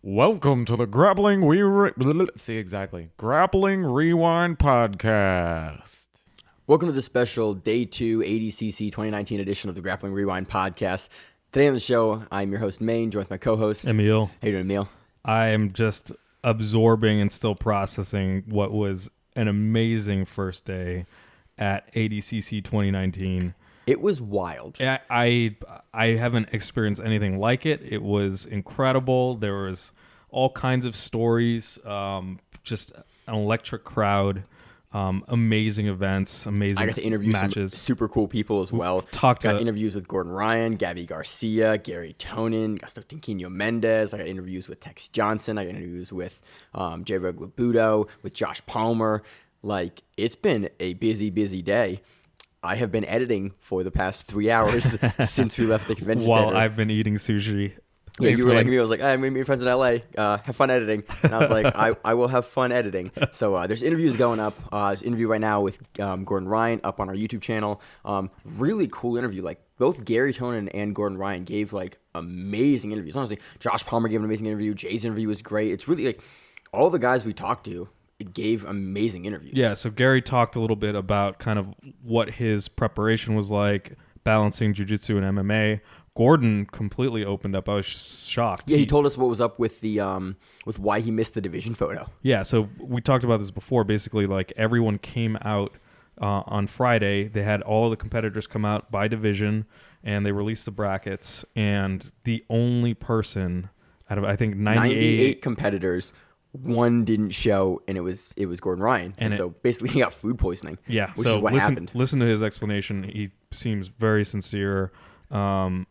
Welcome to the Grappling Rewind Podcast. Welcome to the special Day 2 ADCC 2019 edition of the Grappling Rewind Podcast. Today on the show, I'm your host, Maine, joined with my co-host, Emil. How you doing, Emil? I am just absorbing and still processing what was an amazing first day at ADCC 2019. It was wild. I haven't experienced anything like it. It was incredible. There was all kinds of stories, just an electric crowd, amazing events, amazing matches. I got to interview some super cool people as well. Got interviews with Gordon Ryan, Gabi Garcia, Garry Tonon, Augusto Tanquinho Mendes. I got interviews with Tex Johnson. I got interviews with J. Reg Labudo, with Josh Palmer. Like, it's been a busy, busy day. I have been editing for the past 3 hours since we left the convention center. While I've been eating sushi. Yeah, you were like me. I was like, I'm going to meet friends in LA. Have fun editing. And I was like, I will have fun editing. So there's interviews going up. There's an interview right now with Gordon Ryan up on our YouTube channel. Really cool interview. Like, both Garry Tonon and Gordon Ryan gave like amazing interviews. Honestly, Josh Palmer gave an amazing interview. Jay's interview was great. It's really like all the guys we talked to, it gave amazing interviews. Yeah, so Garry talked a little bit about kind of what his preparation was like, balancing jiu-jitsu and MMA. Gordon completely opened up. I was shocked. Yeah, he told us what was up with the with why he missed the division photo. Yeah, so we talked about this before. Basically, like, everyone came out on Friday. They had all of the competitors come out by division, and they released the brackets. And the only person out of, I think, 98 competitors, one didn't show, and it was Gordon Ryan, and so basically he got food poisoning. Yeah, which is what happened. Listen to his explanation. He seems very sincere, I'm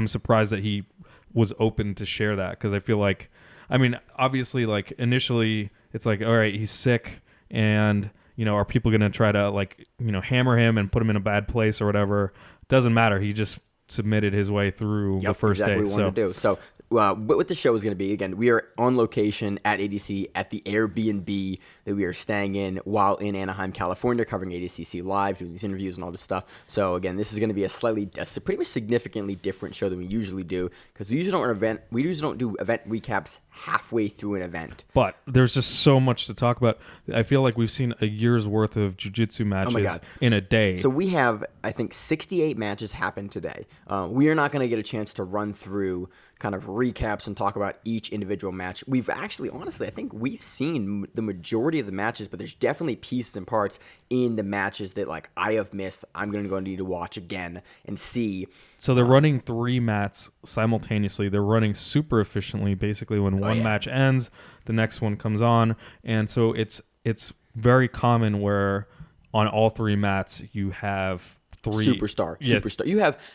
surprised that he was open to share that, because I feel like, I mean, obviously, like, initially it's like, all right, he's sick, and are people going to try to, like, hammer him and put him in a bad place or whatever? Doesn't matter. He just submitted his way through the first day. What we wanted to do. So what the show is going to be, again, we are on location at ADC at the Airbnb that we are staying in while in Anaheim, California, covering ADCC live, doing these interviews and all this stuff. So again, this is going to be a pretty much significantly different show than we usually do, because we usually don't do event recaps halfway through an event. But there's just so much to talk about. I feel like we've seen a year's worth of jiu-jitsu matches in a day. So we have, I think, 68 matches happen today. We are not going to get a chance to run through kind of recaps and talk about each individual match. We've actually, honestly, I think we've seen the majority of the matches, but there's definitely pieces and parts in the matches that, like, I have missed. I'm going to need to watch again and see. So they're running 3 mats simultaneously. They're running super efficiently. Basically, when one match ends, the next one comes on. And so it's very common where on all 3 mats you have 3 superstar.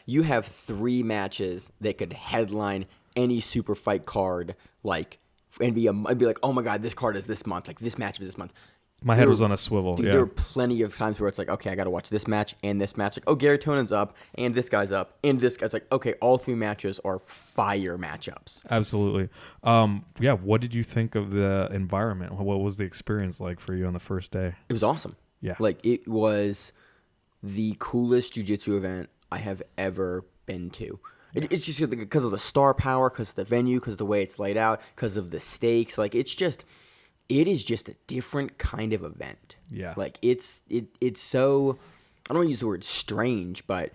You have 3 matches that could headline any super fight card, like, and be like, oh my god, this card is this month, like this match is this month. My head was on a swivel. Dude, there were plenty of times where it's like, okay, I got to watch this match and this match. Like, oh, Garry Tonon's up, and this guy's up, and this guy's like, okay, all 3 matches are fire matchups. Absolutely. What did you think of the environment? What was the experience like for you on the first day? It was awesome. Yeah. Like, it was the coolest jiu-jitsu event I have ever been to. It's just because of the star power, because of the venue, because of the way it's laid out, because of the stakes. Like, it is just a different kind of event. Yeah. Like, it's so, I don't want to use the word strange, but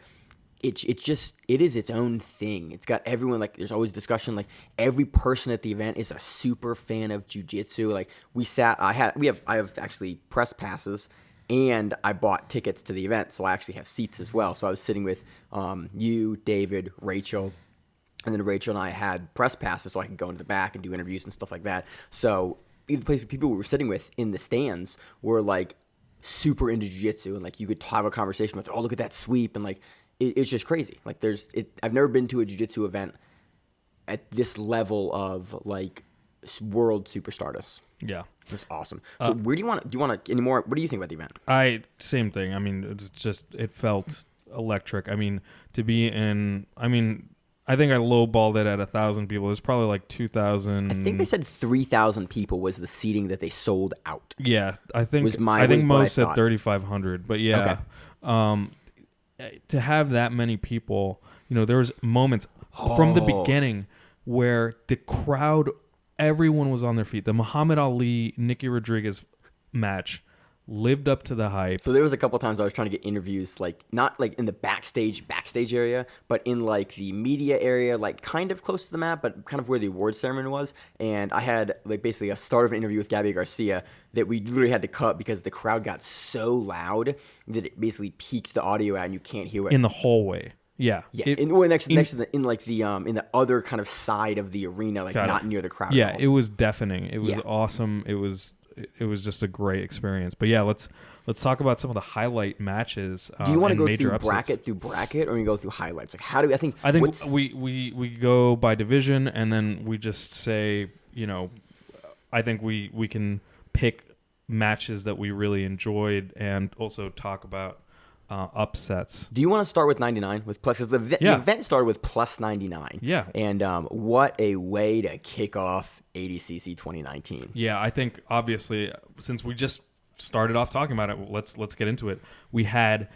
it is its own thing. It's got everyone, like, there's always discussion, like, every person at the event is a super fan of jiu-jitsu. Like, I have actually press passes, and I bought tickets to the event, so I actually have seats as well. So I was sitting with you, David, Rachel, and then Rachel and I had press passes so I could go into the back and do interviews and stuff like that. So the people we were sitting with in the stands were, like, super into jiu-jitsu, and, like, you could have a conversation with, oh, look at that sweep, and, like, it's just crazy. Like, I've never been to a jiu-jitsu event at this level of, like, world superstardom. Yeah. It was awesome. So where do you want any more? What do you think about the event? Same thing. I mean, it felt electric. I mean, to be in, I think I lowballed it at 1,000 people. There's probably like 2,000. I think they said 3,000 people was the seating that they sold out. Yeah, I think most said 3,500. But yeah, to have that many people, there was moments from the beginning where the crowd, everyone was on their feet. The Muhammad Ali Nicky Rodriguez match lived up to the hype. So there was a couple times I was trying to get interviews, like not like in the backstage area, but in like the media area, like kind of close to the mat, but kind of where the awards ceremony was. And I had like basically a start of an interview with Gabi Garcia that we literally had to cut because the crowd got so loud that it basically peaked the audio out and you can't hear it in the hallway. Yeah. Next to the in the other kind of side of the arena, like not near the crowd. Yeah, it was deafening. It was awesome. It was just a great experience. But yeah, let's talk about some of the highlight matches. Do you want to go through bracket, or you go through highlights? Like how do we, I think we go by division, and then we just say, I think we can pick matches that we really enjoyed and also talk about upsets. Do you want to start with 99 with plus? Because the event started with plus 99. Yeah. And what a way to kick off ADCC 2019. Yeah, I think obviously since we just started off talking about it, let's get into it. We had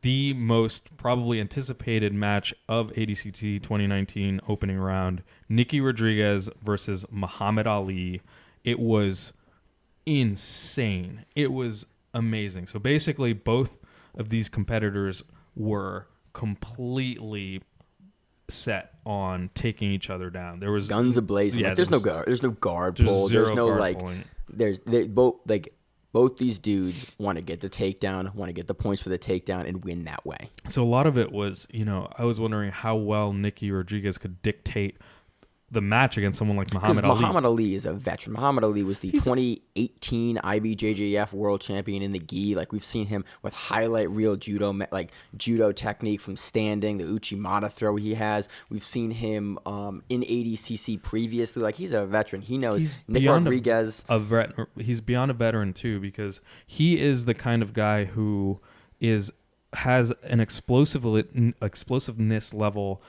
the most probably anticipated match of ADCC 2019 opening round: Nicky Rodriguez versus Muhammad Ali. It was insane. It was amazing. So basically, both of these competitors were completely set on taking each other down. There was guns ablazing. Yeah, there's no guard pull. There's no like. Both these dudes want to get the takedown, want to get the points for the takedown, and win that way. So a lot of it was, I was wondering how well Nicky Rodriguez could dictate the match against someone like Muhammad Ali. Muhammad Ali is a veteran. Muhammad Ali was the 2018 IBJJF world champion in the gi. Like, we've seen him with highlight reel judo technique from standing, the Uchimata throw he has. We've seen him in ADCC previously. Like, he's a veteran. He knows. Nick Rodriguez. He's beyond a veteran, too, because he is the kind of guy who has an explosiveness level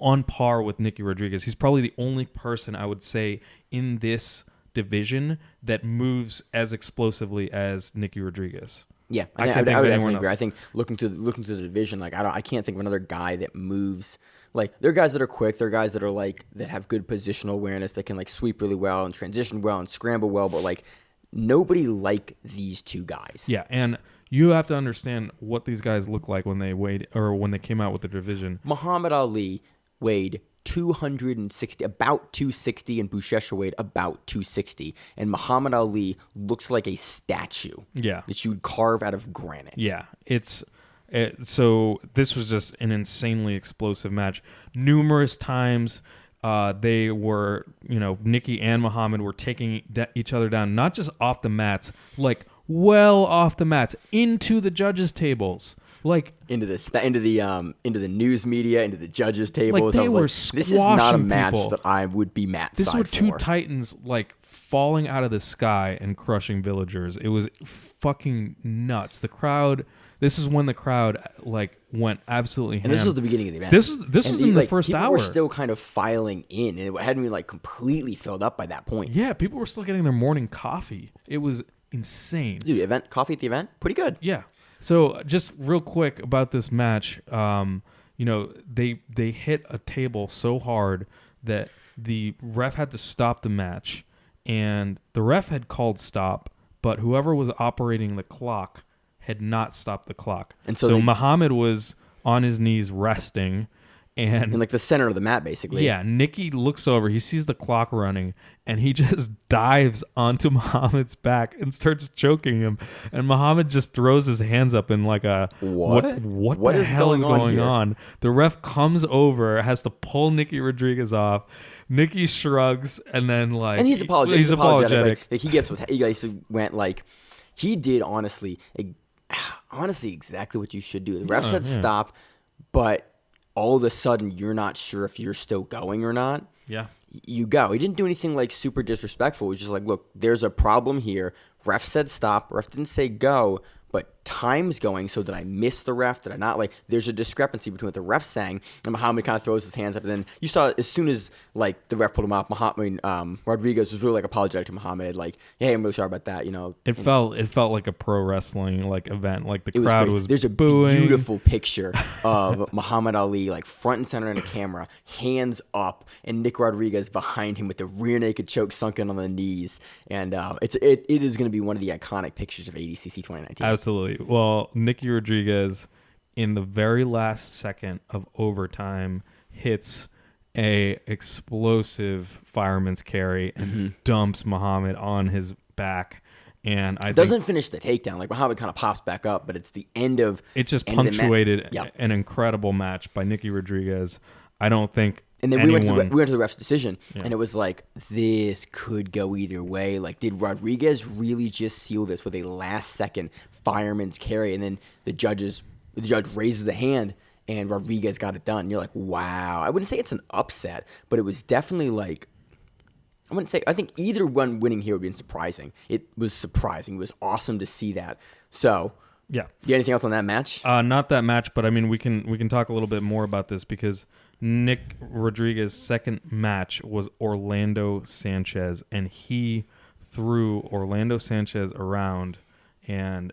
on par with Nicky Rodriguez. He's probably the only person I would say in this division that moves as explosively as Nicky Rodriguez. Yeah, I would definitely agree. I think looking to the division, like I can't think of another guy that moves. Like, there are guys that are quick, there are guys that are like that have good positional awareness, that can like sweep really well and transition well and scramble well, but like nobody like these two guys. Yeah, and you have to understand what these guys look like when they when they came out with the division. Muhammad Ali weighed 260, about 260, and Buchecha weighed about 260. And Muhammad Ali looks like a statue. Yeah. That you would carve out of granite. Yeah. So this was just an insanely explosive match. Numerous times they were, Nicky and Muhammad were taking each other down, not just off the mats, like well off the mats, into the judges' tables. Like into the news media, into the judges' tables. Like, they were this is not a match people. that I would be mat This side were two for. titans like falling out of the sky and crushing villagers. It was fucking nuts. The crowd. This is when the crowd like went absolutely ham. And this was the beginning of the event. This was in the first hour. People were still kind of filing in, and it hadn't been like completely filled up by that point. Yeah, people were still getting their morning coffee. It was insane. Dude, coffee at the event, pretty good. Yeah. So just real quick about this match, they hit a table so hard that the ref had to stop the match, and the ref had called stop, but whoever was operating the clock had not stopped the clock. And so Muhammad was on his knees resting, and in like the center of the mat, basically. Yeah, Nicky looks over, he sees the clock running, and he just dives onto Muhammad's back and starts choking him. And Muhammad just throws his hands up in like a what the hell is going on? The ref comes over, has to pull Nicky Rodriguez off. Nicky shrugs, and then like, and he's apologetic. He's apologetic. Like, he gets what he guys went like. He did honestly exactly what you should do. The ref said stop, but all of a sudden you're not sure if you're still going or not. Yeah. You go. He didn't do anything like super disrespectful. It was just like, look, there's a problem here. Ref said stop. Ref didn't say go, but times going. So did I miss the ref? Did I not? Like, there's a discrepancy between what the ref saying, and Mahamad kind of throws his hands up, and then you saw as soon as like the ref pulled him off, Rodriguez was really like apologetic to Mahamad, like, hey, I'm really sorry about that. It felt like a pro wrestling like event. Like the crowd was There's a booing. beautiful picture of Muhammad Ali like front and center in a camera, hands up, and Nick Rodriguez behind him with the rear naked choke sunken on the knees, and it is going to be one of the iconic pictures of ADCC 2019. Absolutely. Well, Nicky Rodriguez in the very last second of overtime hits a explosive fireman's carry and dumps Mahamad on his back. And doesn't finish the takedown. Like, Mahamad kind of pops back up, but it's the end of it. Just punctuated an incredible match by Nicky Rodriguez. I don't think. And then we went to the ref's decision, and it was like, this could go either way. Like, did Rodriguez really just seal this with a last-second fireman's carry? And then the judge raises the hand, and Rodriguez got it done. And you're like, wow. I wouldn't say it's an upset, but it was definitely like, I think either one winning here would have been surprising. It was surprising. It was awesome to see that. So, yeah. You got anything else on that match? Not that match, but I mean, we can talk a little bit more about this because Nick Rodriguez's second match was Orlando Sanchez, and he threw Orlando Sanchez around, and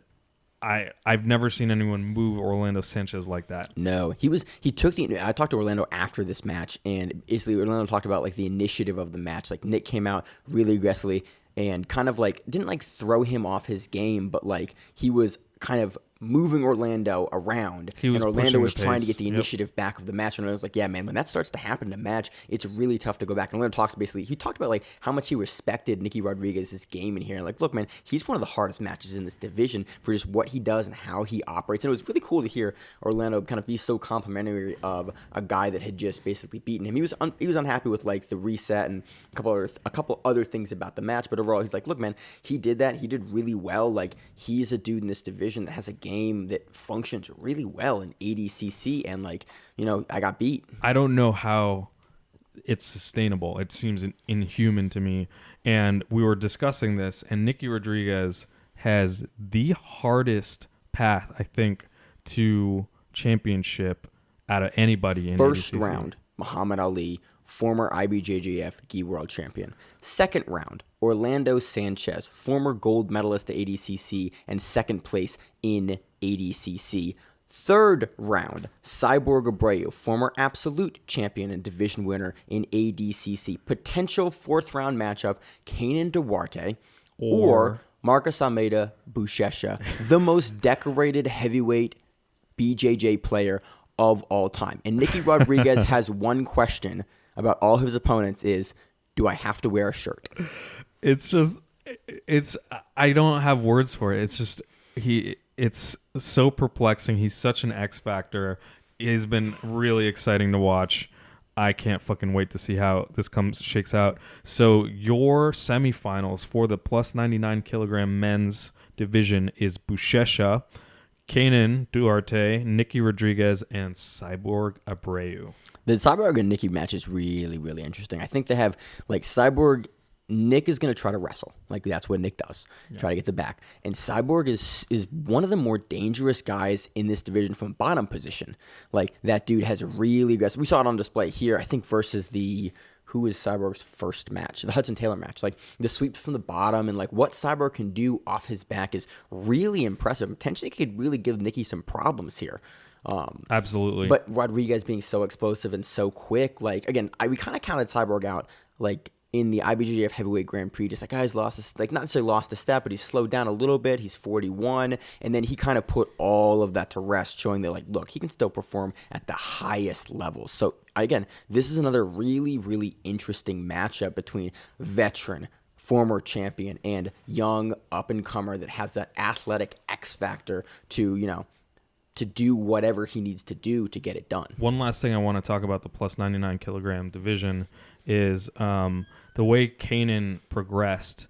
I've never seen anyone move Orlando Sanchez like that. No, I talked to Orlando after this match, and basically Orlando talked about like the initiative of the match. Like, Nick came out really aggressively and kind of like didn't like throw him off his game, but like he was kind of moving Orlando around, and Orlando was trying to get the initiative back of the match. And I was like, yeah, man, when that starts to happen in a match, it's really tough to go back. And Orlando he talked about like how much he respected Nicky Rodriguez's game in here. And like, look, man, he's one of the hardest matches in this division for just what he does and how he operates. And it was really cool to hear Orlando kind of be so complimentary of a guy that had just basically beaten him. He was unhappy with like the reset and a couple other things about the match, but overall, he's like, look, man, he did that. He did really well. Like, he's a dude in this division that has a game that functions really well in ADCC, and like, I got beat. I don't know how it's sustainable. It seems inhuman to me. And we were discussing this, and Nicky Rodriguez has the hardest path, I think, to championship out of anybody in First ADCC. round, Muhammad Ali, former IBJJF gi world champion. Second round, Orlando Sanchez, former gold medalist at ADCC and second place in ADCC. Third round, Cyborg Abreau, former absolute champion and division winner in ADCC. Potential fourth round matchup, Kaynan Duarte or Marcus Buchecha, the most decorated heavyweight BJJ player of all time. And Nicky Rodriguez has one question about all his opponents is, do I have to wear a shirt? I don't have words for it. It's just, it's so perplexing. He's such an X factor. He's been really exciting to watch. I can't fucking wait to see how this shakes out. So your semifinals for the plus 99 kilogram men's division is Buchecha, Kaynan Duarte, Nicky Rodriguez, and Cyborg Abreau. The Cyborg and Nicky match is really, really interesting. I think they have, like, Cyborg, Nick is going to try to wrestle. Like, that's what Nick does. Yeah. Try to get the back. And Cyborg is one of the more dangerous guys in this division from bottom position. Like, that dude has really aggressive. We saw it on display here, I think, versus who was Cyborg's first match? The Hudson Taylor match. Like, the sweeps from the bottom and, like, what Cyborg can do off his back is really impressive. Potentially could really give Nicky some problems here. Absolutely. But Rodriguez being so explosive and so quick, like, again, we kind of counted Cyborg out, like, in the IBJJF Heavyweight Grand Prix. Just like, guys, not necessarily lost a step, but he's slowed down a little bit. He's 41. And then he kind of put all of that to rest, showing that, like, look, he can still perform at the highest levels. So, again, this is another really, really interesting matchup between veteran, former champion, and young up-and-comer that has that athletic X factor to, to do whatever he needs to do to get it done. One last thing I want to talk about the plus 99 kilogram division is the way Kaynan progressed.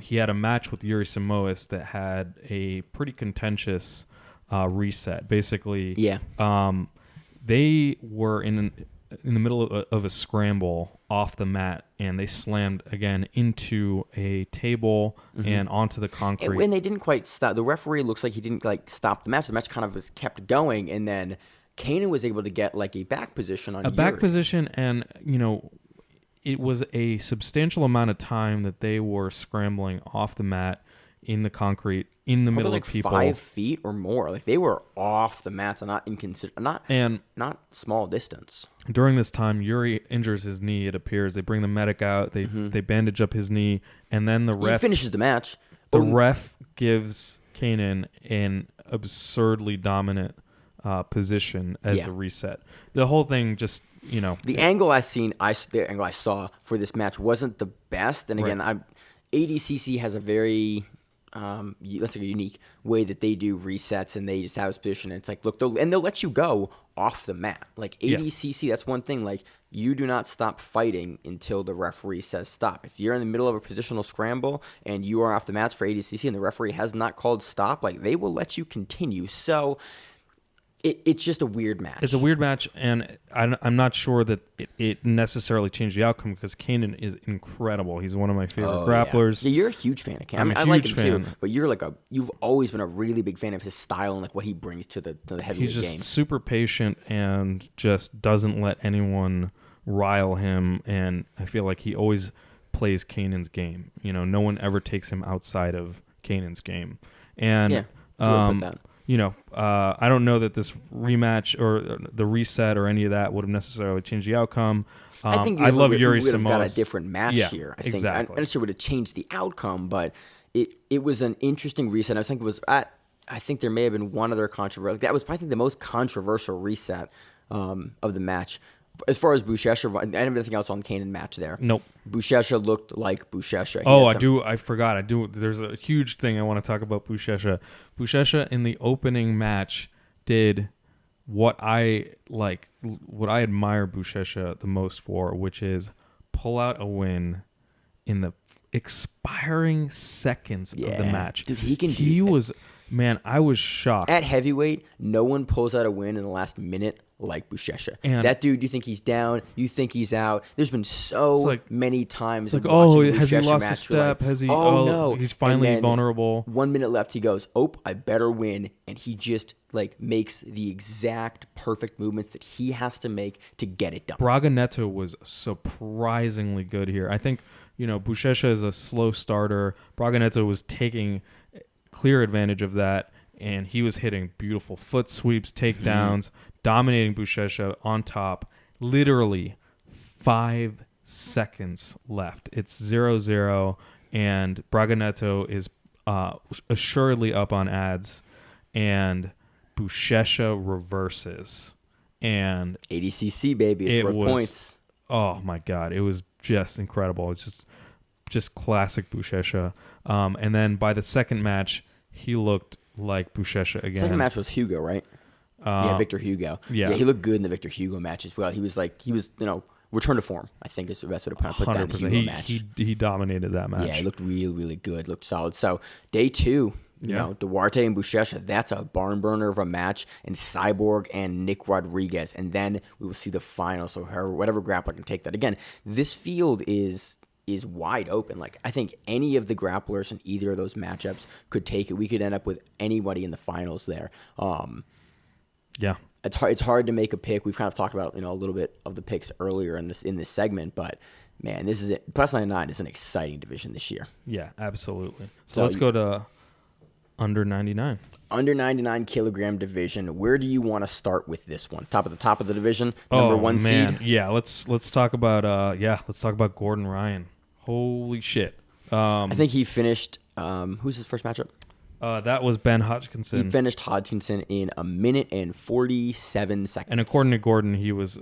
He had a match with Yuri Simoes that had a pretty contentious reset. Basically, yeah. They were in the middle of a scramble off the mat, and they slammed again into a table and onto the concrete. And they didn't quite stop. The referee looks like he didn't stop the match. The match kind of was kept going, and then Kaynan was able to get a back position on back position, and it was a substantial amount of time that they were scrambling off the mat in the concrete in the middle of people. 5 feet or more. They were off the mats, and not small distance. During this time, Yuri injures his knee. It appears they bring the medic out. They bandage up his knee, and then the ref He finishes the match. The ref gives Kaynan an absurdly dominant position as a reset. The whole thing just, the angle the angle I saw for this match wasn't the best. And again, ADCC has a very let's say a unique way that they do resets, and they just have a position. And it's look, they'll let you go off the mat. ADCC, that's one thing. You do not stop fighting until the referee says stop. If you're in the middle of a positional scramble and you are off the mats for ADCC and the referee has not called stop, they will let you continue. So it's just a weird match. It's a weird match, and I'm not sure that it necessarily changed the outcome, because Kaynan is incredible. He's one of my favorite grapplers. Yeah, you're a huge fan of Kaynan. I like him too, but you've always been a really big fan of his style and what he brings to the heavyweight game. He's just super patient and just doesn't let anyone rile him, and I feel like he always plays Kaynan's game. No one ever takes him outside of Kaynan's game. And I don't know that this rematch or the reset or any of that would have necessarily changed the outcome. I think I love Yuri Simoes. We would have got a Simoes. different match here. I think. Exactly. I'm not sure it would have changed the outcome, but it was an interesting reset. I think there may have been one other controversial. That was probably the most controversial reset of the match. As far as Buchecha, I didn't have anything else on the Kaynan match there. Nope. Buchecha looked like Buchecha. I forgot. I do. There's a huge thing I want to talk about Buchecha. Buchecha in the opening match did what I admire Buchecha the most for, which is pull out a win in the expiring seconds of the match. Dude, he can. I was shocked. At heavyweight, no one pulls out a win in the last minute like Buchecha. And that dude, you think he's down, you think he's out. There's been many times. It's has he lost a step? Has he? No, he's finally vulnerable. 1 minute left. He goes, I better win, and he just makes the exact perfect movements that he has to make to get it done. Braga Neto was surprisingly good here. I think Buchecha is a slow starter. Braga Neto was taking clear advantage of that, and he was hitting beautiful foot sweeps, takedowns, dominating Buchecha on top. Literally 5 seconds left. It's 0-0, and Braga Neto is assuredly up on ads, and Buchecha reverses. And ADCC, baby, it's worth points. Oh, my God. It was just incredible. It's just classic Buchecha. And then by the second match, he looked like Buchecha again. Second match was Hugo, right? Victor Hugo. Yeah, he looked good in the Victor Hugo match as well. He was return to form, I think is the best way to put that in the Hugo match. He dominated that match. Yeah, he looked really, really good. Looked solid. So day 2, Duarte and Buchecha, that's a barn burner of a match, and Cyborg and Nick Rodriguez, and then we will see the final. So whatever grappler can take that. Again, this field is wide open. I think any of the grapplers in either of those matchups could take it. We could end up with anybody in the finals there. It's hard to make a pick. We've kind of talked about a little bit of the picks earlier in this segment, but man, this is it. Plus 99 is an exciting division this year. Yeah, absolutely. So let's go to under 99. Under 99 kilogram division. Where do you want to start with this one? Top of the division, number 1 seed. Yeah, let's talk about Gordon Ryan. Holy shit. I think he finished. Who's his first matchup? That was Ben Hodgkinson. He finished Hodgkinson in 1 minute and 47 seconds. And according to Gordon, he was,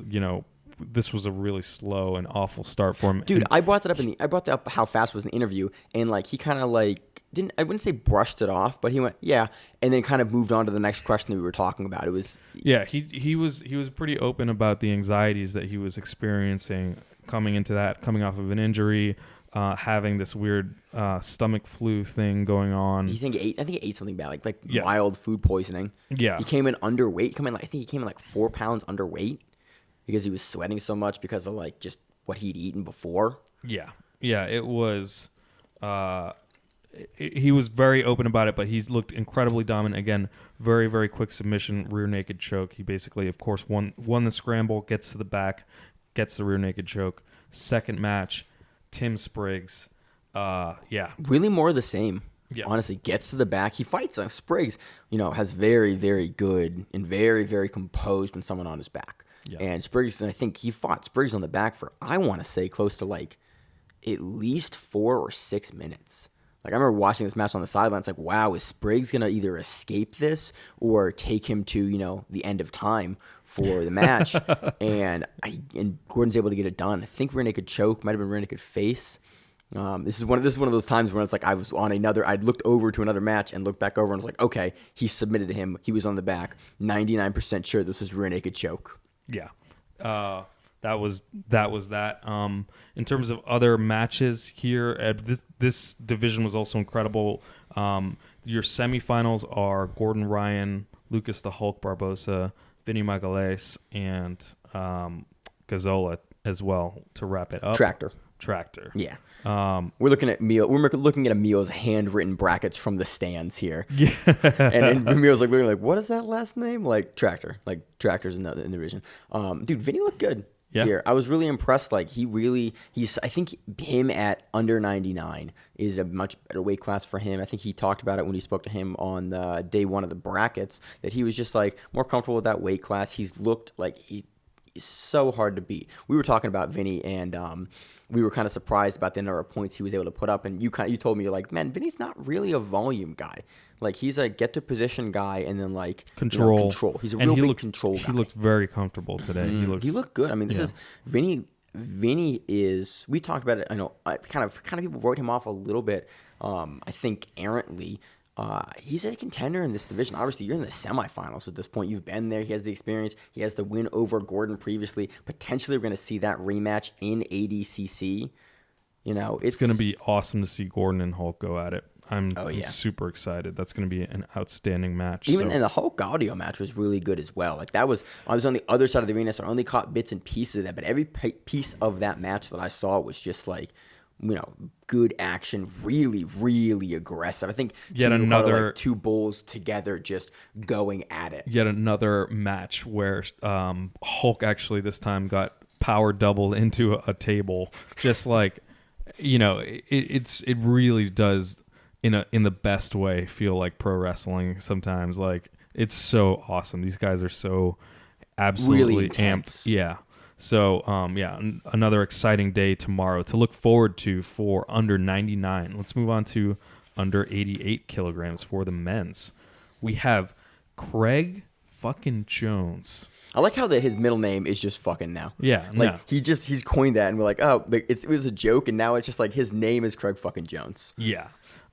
this was a really slow and awful start for him. Dude, I brought that up how fast was in the interview, and he kind of didn't, I wouldn't say brushed it off, but he went, yeah, and then kind of moved on to the next question that we were talking about. It was he was pretty open about the anxieties that he was experiencing coming off of an injury. Having this weird stomach flu thing going on. I think he ate something bad, mild food poisoning. Yeah. He came in underweight. I think he came in 4 pounds underweight. because he was sweating so much because of like just what he'd eaten before. Yeah, it was. He was very open about it, but he's looked incredibly dominant. Again, very, very quick submission, rear naked choke. He basically, of course, won the scramble, gets to the back, gets the rear naked choke. Second match, Tim Spriggs. Really more of the same. Yeah. Honestly, gets to the back. He fights. Spriggs, has very, very good and very, very composed when someone on his back. Yeah. And Spriggs, I think he fought Spriggs on the back for, I want to say, close to like at least 4 or 6 minutes. Like, I remember watching this match on the sidelines, like, wow, is Spriggs going to either escape this or take him to, the end of time for the match? and Gordon's able to get it done. I think rear naked choke, might have been rear naked face. This is one of those times when it's like I'd looked over to another match and looked back over and was like, okay, he submitted to him. He was on the back. 99% sure this was rear naked choke. Yeah. That was that. In terms of other matches here, this division was also incredible. Your semifinals are Gordon Ryan, Lucas the Hulk Barbosa, Vinny Magalhaes, and Gazzola as well to wrap it up. Tractor. Yeah. We're looking at Emil. We're looking at Emil's handwritten brackets from the stands here. Yeah. and Emil's like literally like, what is that last name? Like Tractor. Like Tractor's in the division. Dude, Vinny looked good. Yeah. Here. I was really impressed. Like I think him at under 99 is a much better weight class for him. I think he talked about it when he spoke to him on the day one of the brackets, that he was just like more comfortable with that weight class. He's looked like he's so hard to beat. We were talking about Vinny, and we were kind of surprised about the number of points he was able to put up. And you told me, you're like, man, Vinny's not really a volume guy. Like, he's a get to position guy, and then like control. He's a real big control guy. He looked very comfortable today. Mm-hmm. He looked good. I mean, this is Vinny. Vinny is. We talked about it. I know. Kind of people wrote him off a little bit. I think errantly. He's a contender in this division. Obviously, you're in the semifinals at this point. You've been there. He has the experience. He has the win over Gordon previously. Potentially, we're going to see that rematch in ADCC. It's going to be awesome to see Gordon and Hulk go at it. I'm super excited. That's going to be an outstanding match. And the Hulk Audio match was really good as well. Like, I was on the other side of the arena, so I only caught bits and pieces of that. But every piece of that match that I saw was just like, good action, really, really aggressive. I think yet another two bulls together just going at it. Yet another match where Hulk actually this time got power doubled into a table. Just like, it really does in the best way feel like pro wrestling sometimes. Like, it's so awesome. These guys are so absolutely really intense. Amped. Yeah. So, another exciting day tomorrow to look forward to for under 99. Let's move on to under 88 kilograms for the men's. We have Craig fucking Jones. I like how his middle name is just fucking now. Yeah. Like, he's coined that, and we're like, oh, it was a joke, and now it's just like his name is Craig fucking Jones. Yeah.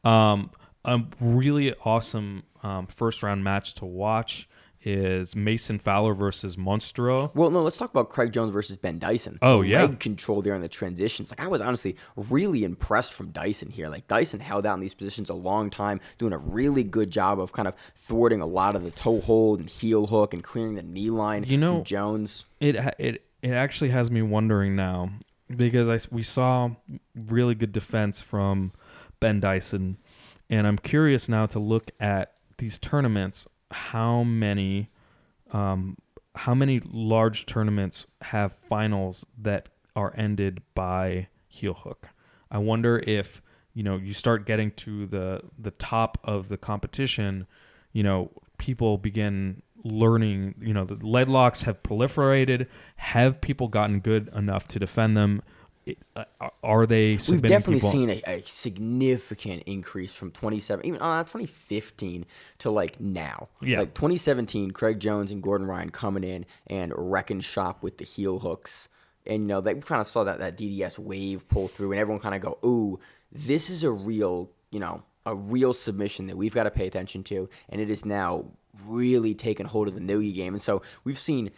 A really awesome first round match to watch is Mason Fowler versus Monstro. Well, no, let's talk about Craig Jones versus Ben Dyson. Oh, yeah. Leg control there in the transitions. Like, I was honestly really impressed from Dyson here. Like, Dyson held out in these positions a long time, doing a really good job of kind of thwarting a lot of the toe hold and heel hook and clearing the knee line from Jones. It actually has me wondering now, because we saw really good defense from Ben Dyson, and I'm curious now to look at these tournaments. How many large tournaments have finals that are ended by heel hook? I wonder if you start getting to the top of the competition, people begin learning. The lead locks have proliferated. Have people gotten good enough to defend them? Are they submitting? We've definitely people? seen a significant increase from 2015 to like now. Yeah. Like 2017, Craig Jones and Gordon Ryan coming in and wrecking shop with the heel hooks. And, they kind of saw that DDS wave pull through, and everyone kind of go, ooh, this is a real submission that we've got to pay attention to. And it is now really taken hold of the no-gi game. And so we've seen,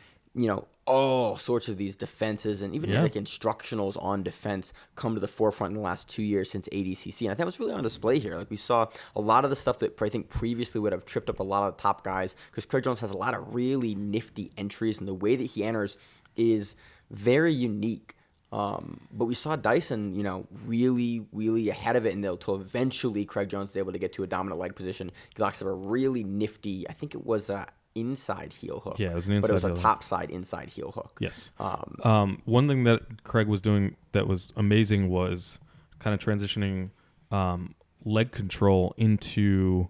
all sorts of these defenses and even like instructionals on defense come to the forefront in the last 2 years since ADCC. And I think it was really on display here. Like, we saw a lot of the stuff that I think previously would have tripped up a lot of the top guys, because Craig Jones has a lot of really nifty entries, and the way that he enters is very unique. But we saw Dyson, really, really ahead of it until eventually Craig Jones was able to get to a dominant leg position. He locks up a really nifty, I think it was a inside heel hook. Yeah, it was an inside but it was a heel top side inside heel hook. Yes. One thing that Craig was doing that was amazing was kind of transitioning leg control into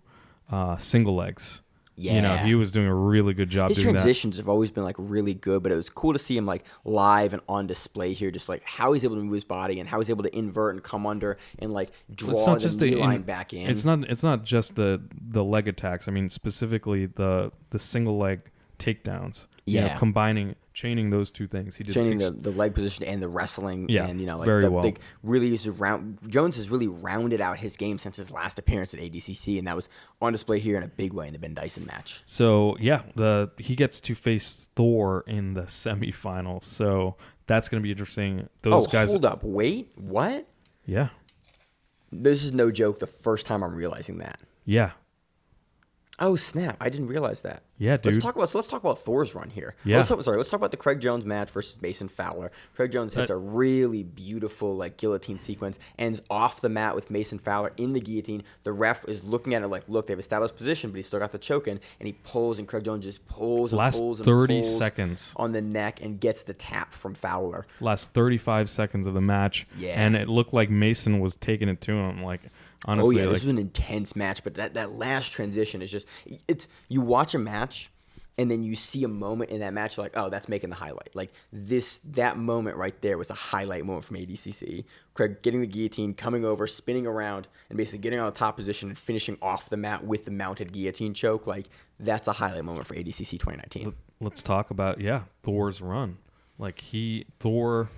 single legs. Yeah. He was doing a really good job His doing transitions have always been like really good, but it was cool to see him like live and on display here, just like how he's able to move his body and how he's able to invert and come under and like draw the knee line back in. It's not just the leg attacks. I mean, specifically the single leg takedowns. Yeah. Chaining those two things. He did chaining the leg position and the wrestling. Yeah, and very well. Jones has really rounded out his game since his last appearance at ADCC, and that was on display here in a big way in the Ben Dyson match. So yeah, he gets to face Thor in the semifinals. So that's going to be interesting. Those guys. Hold up, wait, what? Yeah. This is no joke. The first time I'm realizing that. Yeah. Oh snap! I didn't realize that. Yeah, dude. Let's talk about Thor's run here. Yeah. Let's talk about the Craig Jones match versus Mason Fowler. Craig Jones hits a really beautiful like guillotine sequence, ends off the mat with Mason Fowler in the guillotine. The ref is looking at it like, look, they've established position, but he's still got the choke in, and he pulls, and Craig Jones just pulls and pulls and 30 pulls seconds on the neck and gets the tap from Fowler. Last 35 seconds of the match. Yeah. And it looked like Mason was taking it to him. Like, honestly. Oh yeah, this was an intense match, but that last transition is just you watch a match and then you see a moment in that match, you're like, oh, that's making the highlight. Like that moment right there was a highlight moment from ADCC. Craig getting the guillotine, coming over, spinning around, and basically getting on the top position and finishing off the mat with the mounted guillotine choke. Like that's a highlight moment for ADCC 2019. Let's talk about Thor's run. Like Thor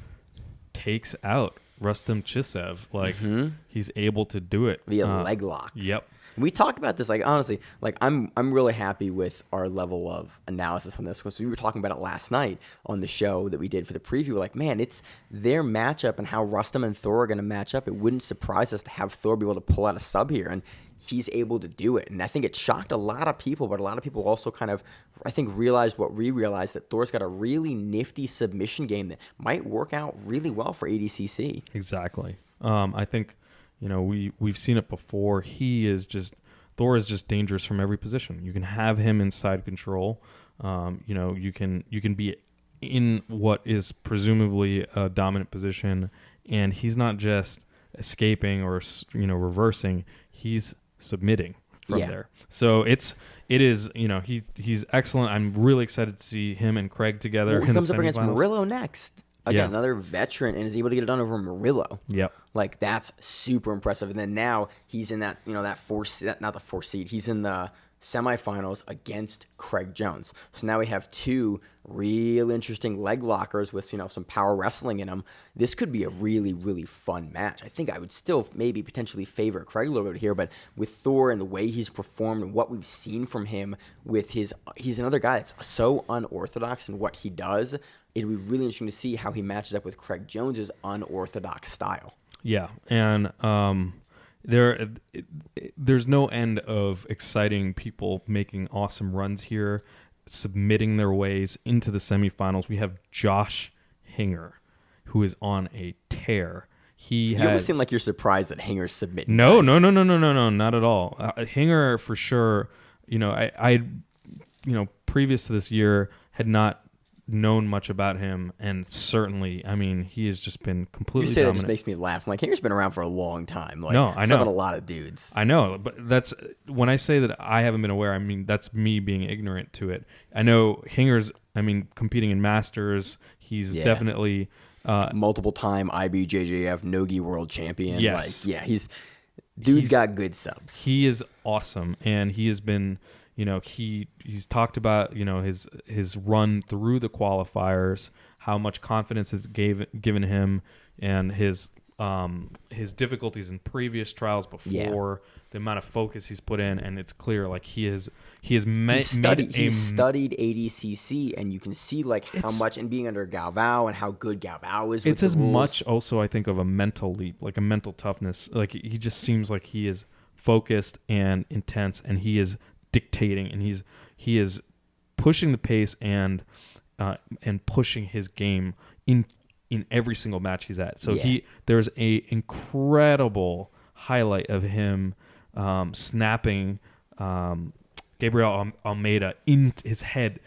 takes out Rustam Chisev. Like he's able to do it via leg lock. Yep. We talked about this, like honestly, like I'm really happy with our level of analysis on this because we were talking about it last night on the show that we did for the preview. We're like, man, it's their matchup and how Rustam and Thor are going to match up. It wouldn't surprise us to have Thor be able to pull out a sub here, and he's able to do it. And I think it shocked a lot of people, but a lot of people also kind of, I think, realized what we realized, that Thor's got a really nifty submission game that might work out really well for ADCC. Exactly. I think, we've seen it before. Thor is just dangerous from every position. You can have him inside control. You can be in what is presumably a dominant position, and he's not just escaping or reversing. He's submitting from there. So it is he's excellent. I'm really excited to see him and Craig together. He comes up against Murillo next. Again, another veteran, and is able to get it done over Murillo. Yep. Like, that's super impressive. And then now he's in that, not the fourth seed. He's in the semifinals against Craig Jones. So now we have two real interesting leg lockers with, some power wrestling in them. This could be a really, really fun match. I think I would still maybe potentially favor Craig a little bit here, but with Thor and the way he's performed and what we've seen from him with he's another guy that's so unorthodox in what he does. It'd be really interesting to see how he matches up with Craig Jones's unorthodox style. Yeah, and there's no end of exciting people making awesome runs here, submitting their ways into the semifinals. We have Josh Hinger, who is on a tear. You almost seem like you're surprised that Hinger's submitting. No, not at all. Hinger for sure. I previous to this year had not known much about him, and certainly, he has just been completely. You say dominant. That just makes me laugh. I'm like, Hinger's been around for a long time. Like, no, I know. Been a lot of dudes. I know, but that's when I say that I haven't been aware. That's me being ignorant to it. I know Hinger's. Competing in Masters, he's definitely multiple time IBJJF Nogi World Champion. Yes, he's got good subs. He is awesome, and he has been. He's talked about his run through the qualifiers, how much confidence it's given him, and his difficulties in previous trials before, the amount of focus he's put in, and it's clear like he has studied ADCC, and you can see like how much, and being under Galvao and how good Galvao is. It's with the rules. Much also I think of a mental leap, like a mental toughness. Like he just seems like he is focused and intense, and he is dictating, and he is pushing the pace, and and pushing his game in every single match he's at. So Yeah. there's a incredible highlight of him snapping Gabriel Almeida in his head.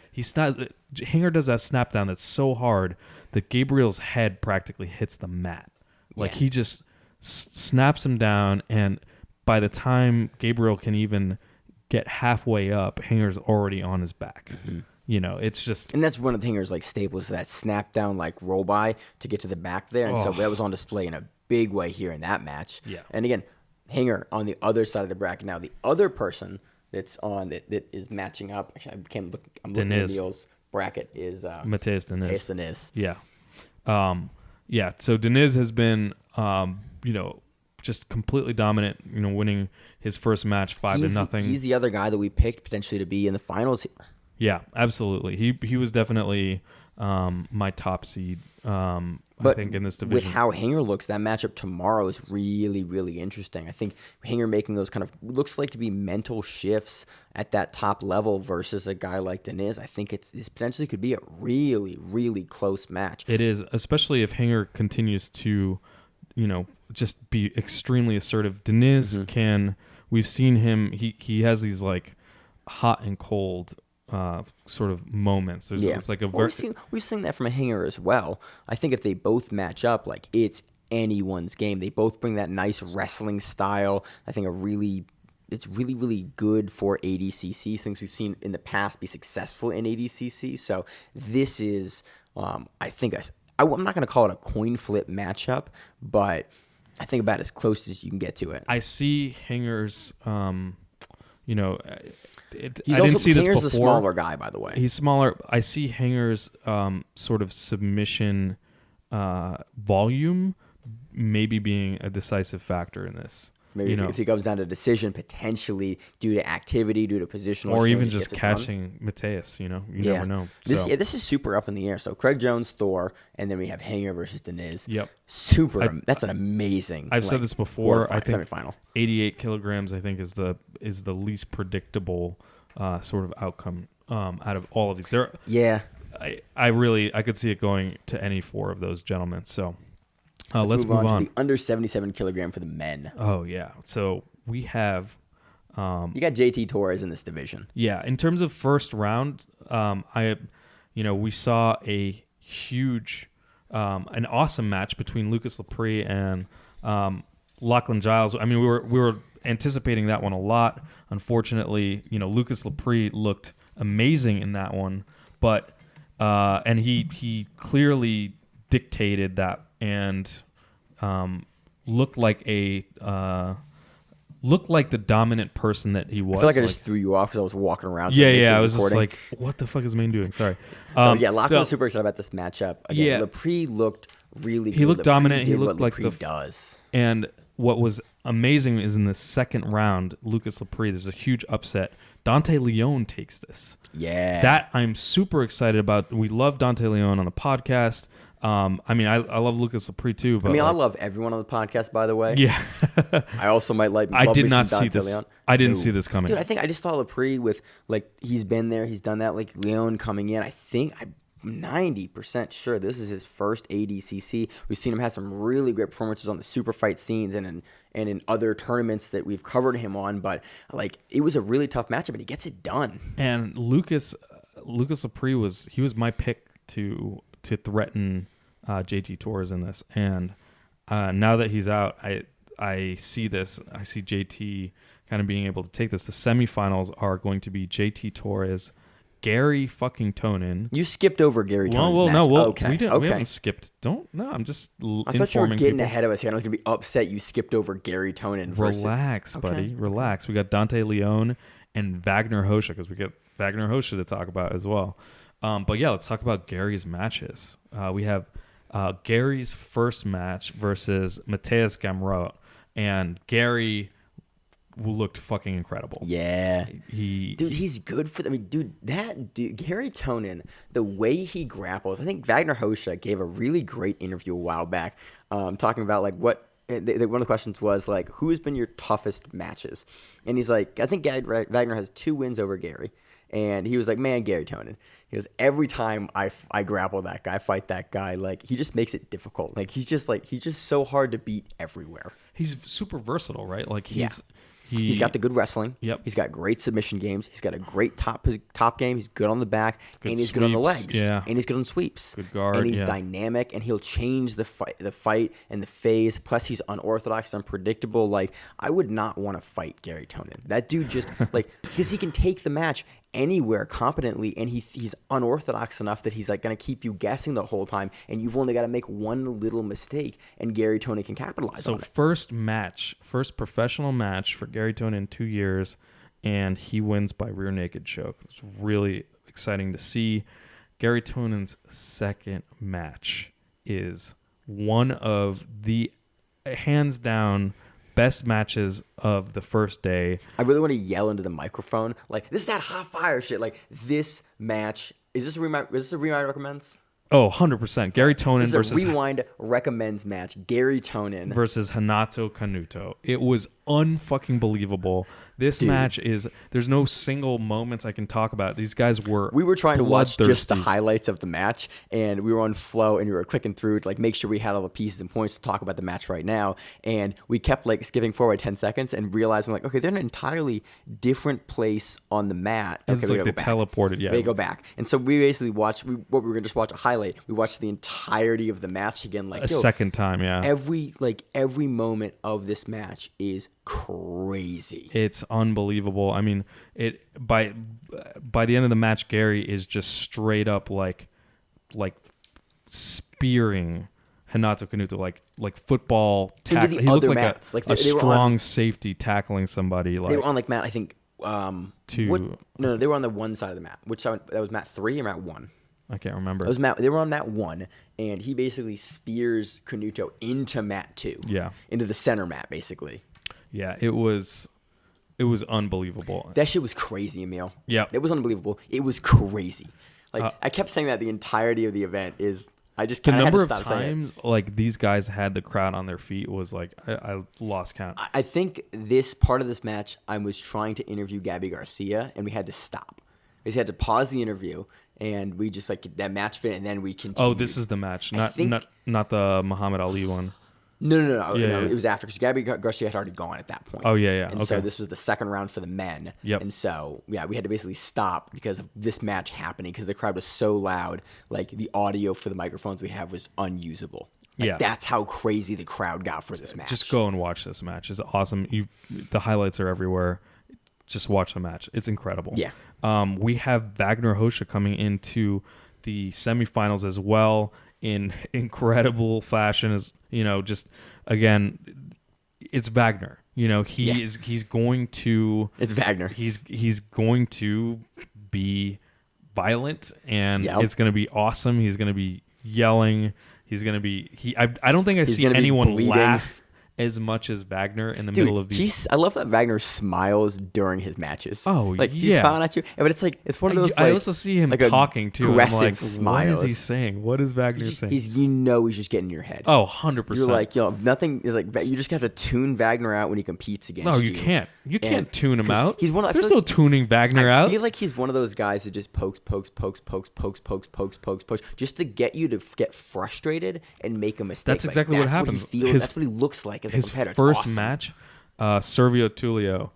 Hanger does that snap down that's so hard that Gabriel's head practically hits the mat. Like he just snaps him down, and by the time Gabriel can even get halfway up, Hanger's already on his back. Mm-hmm. You know, it's just... And that's one of the Hanger's like staples, that snap down like roll by to get to the back there. And so that was on display in a big way here in that match. Yeah. And again, Hanger on the other side of the bracket. Now, the other person that's on that is matching up, actually, I'm looking at Neil's bracket, is Matheus Diniz. Diniz. Yeah. So Diniz has been, just completely dominant, winning his first match 5-0. He's the other guy that we picked potentially to be in the finals. Yeah, absolutely. He was definitely my top seed, I think, in this division. With how Hanger looks, that matchup tomorrow is really, really interesting. I think Hanger making those kind of looks like to be mental shifts at that top level versus a guy like Diniz. I think this potentially could be a really, really close match. It is, especially if Hanger continues to, just be extremely assertive. Diniz we've seen him, he has these like hot and cold sort of moments. It's like we've seen that from a Hanger as well. I think if they both match up, like it's anyone's game. They both bring that nice wrestling style. I think it's really, really good for ADCC. Things we've seen in the past be successful in ADCC. So this is, I think, I'm not going to call it a coin flip matchup, but I think about as close as you can get to it. I see Hanger's, He's I didn't see this Hanger's before. a smaller guy, by the way. He's smaller. I see Hanger's sort of submission volume maybe being a decisive factor in this. Maybe if he goes down to decision, potentially due to activity, due to positional, or even just catching Matheus. You never know. This is super up in the air. So Craig Jones, Thor, and then we have Hanger versus Diniz. Yep, That's an amazing. I've said this before. I think semifinal. 88 kilograms. I think is the least predictable sort of outcome out of all of these. I could see it going to any four of those gentlemen. So. Let's move on to the under 77 kilogram for the men. Oh, yeah. So we have... you got JT Torres in this division. Yeah. In terms of first round, we saw a huge, an awesome match between Lucas Lepri and Lachlan Giles. I mean, we were anticipating that one a lot. Unfortunately, Lucas Lepri looked amazing in that one, but and he clearly dictated that and looked like the dominant person that he was. I feel like I just threw you off because I was walking around. Yeah. I was just like, what the fuck is Maine doing? Sorry. Lachlan was super excited about this matchup. Again, Lepri looked really good. He looked dominant. He looked like does. And what was amazing is in the second round, Lucas Lepri, there's a huge upset. Dante Leon takes this. Yeah. That I'm super excited about. We love Dante Leon on the podcast. I love Lucas Lepri too. But I love everyone on the podcast, by the way. Yeah. I also might like. I did not see Dante this. Leon. I didn't see this coming. Dude, I think I just saw Lepri with he's been there, he's done that. Like Leon coming in, I'm 90% sure this is his first ADCC. We've seen him have some really great performances on the Superfight scenes and in other tournaments that we've covered him on. But it was a really tough matchup, and he gets it done. And Lucas Lepri was my pick to threaten JT Torres in this, and now that he's out, I see this. I see JT kind of being able to take this. The semifinals are going to be JT Torres, Garry fucking Tonon. You skipped over Garry Tonon's match. We haven't skipped. I'm just I thought you were getting ahead of us here. I was going to be upset you skipped over Garry Tonon. Relax, buddy. Relax. We got Dante Leon and Vagner Rocha because we got Vagner Rocha to talk about as well. But yeah, let's talk about Garry's matches. We have Garry's first match versus Matheus Gamrot, and Garry looked fucking incredible. Yeah. He's good for them. Garry Tonon, the way he grapples, I think Vagner Rocha gave a really great interview a while back talking about one of the questions was who has been your toughest matches? And he's like, I think Vagner has 2 wins over Garry. and he was like, man, Garry Tonon. He goes, every time I grapple that guy, fight that guy, like, he just makes it difficult. Like, he's just so hard to beat everywhere. He's super versatile, right? Like, He's got the good wrestling. Yep. He's got great submission games. He's got a great top game. He's good on the back, and he's good on the sweeps, legs. yeah. And he's good on sweeps. Good guard, and he's yeah. dynamic, and he'll change the fight and the phase. Plus, he's unorthodox, unpredictable. Like, I would not want to fight Garry Tonon. That dude just like, because he can take the match anywhere competently, and he's unorthodox enough that he's like going to keep you guessing the whole time, and you've only got to make one little mistake, and Garry Tonon can capitalize on it. So first professional match for Garry Tonon in 2 years, and he wins by rear naked choke. It's really exciting to see. Garry Tonon's second match is one of the hands down best matches of the first day. I really want to yell into the microphone, like, this is that hot fire shit. Like, this match, is this a Rewind recommends? Oh, 100%. Garry Tonon This is versus a Rewind recommends match. Garry Tonon versus Renato Canuto. It was unfucking believable. This match is, there's no single moments I can talk about. These guys were We were trying to watch just the bloodthirsty. highlights of the match, and we were on Flow, and we were clicking through to like make sure we had all the pieces and points to talk about the match right now. And we kept like skipping forward 10 seconds and realizing like, okay, they're in an entirely different place on the mat. Okay, It's we like gotta they go back. teleported, yeah. They go back. And so we basically watched what we were gonna just watch a highlight. We watched the entirety of the match again, like A second time, yeah. every moment of this match is crazy. It's unbelievable. I mean, it by the end of the match, Garry is just straight up like spearing Renato Canuto like football Into tackle. the He looked other like mats. a Like, they were strong on- safety tackling somebody. Like They were on like mat, I think. Two. No, they were on the one side of the mat. Which side? That was mat 3 or mat 1? I can't remember. It was mat. They were on mat 1, and he basically spears Canuto into mat 2. Yeah. Into the center mat, basically. Yeah, it was unbelievable. That shit was crazy, Emil. Yeah. It was unbelievable. It was crazy. Like, I kept saying that the entirety of the event is. I just The kind of had number to of stop saying it. times like these guys had the crowd on their feet was like I lost count. I think this part of this match, I was trying to interview Gabi Garcia, and we had to stop. We just had to pause the interview, and we just like that match fit, and then we continued. Oh, this is the match, I think- not the Muhammad Ali one. No. Yeah. It was after, because Gabi Garcia had already gone at that point. Oh, yeah. And so Okay. this was the second round for the men. Yep. And so, yeah, we had to basically stop because of this match happening, because the crowd was so loud. Like, the audio for the microphones we have was unusable. Like, Yeah. That's how crazy the crowd got for this match. Just go and watch this match. It's awesome. The highlights are everywhere. Just watch the match. It's incredible. Yeah. We have Vagner Rocha coming into the semifinals as well in incredible fashion. As just again, it's Vagner. He's going to. It's Vagner. He's going to be violent, and Yep. it's going to be awesome. He's going to be yelling. He's going to be. I don't think I've He's seen gonna be anyone bleeding. laugh as much as Wagner in the middle of these. I love that Wagner smiles during his matches. Oh, like he's yeah. smiling at you, but it's like it's one of those. I like, also see him like a talking too. I'm aggressive like, smiles. what is he saying? What is Wagner saying? He's just getting in your head. Oh, 100%. You're like, nothing is like you just have to tune Wagner out when he competes against no, you. you can't. You can't And- tune him 'cause out. he's one of- I There's feel no like- tuning Wagner I out. feel like he's one of those guys that just pokes, just to get you to get frustrated and make a mistake. That's exactly what happens. He feels, His- that's what he looks like as a His competitor. It's first awesome. match, Servio Tullio.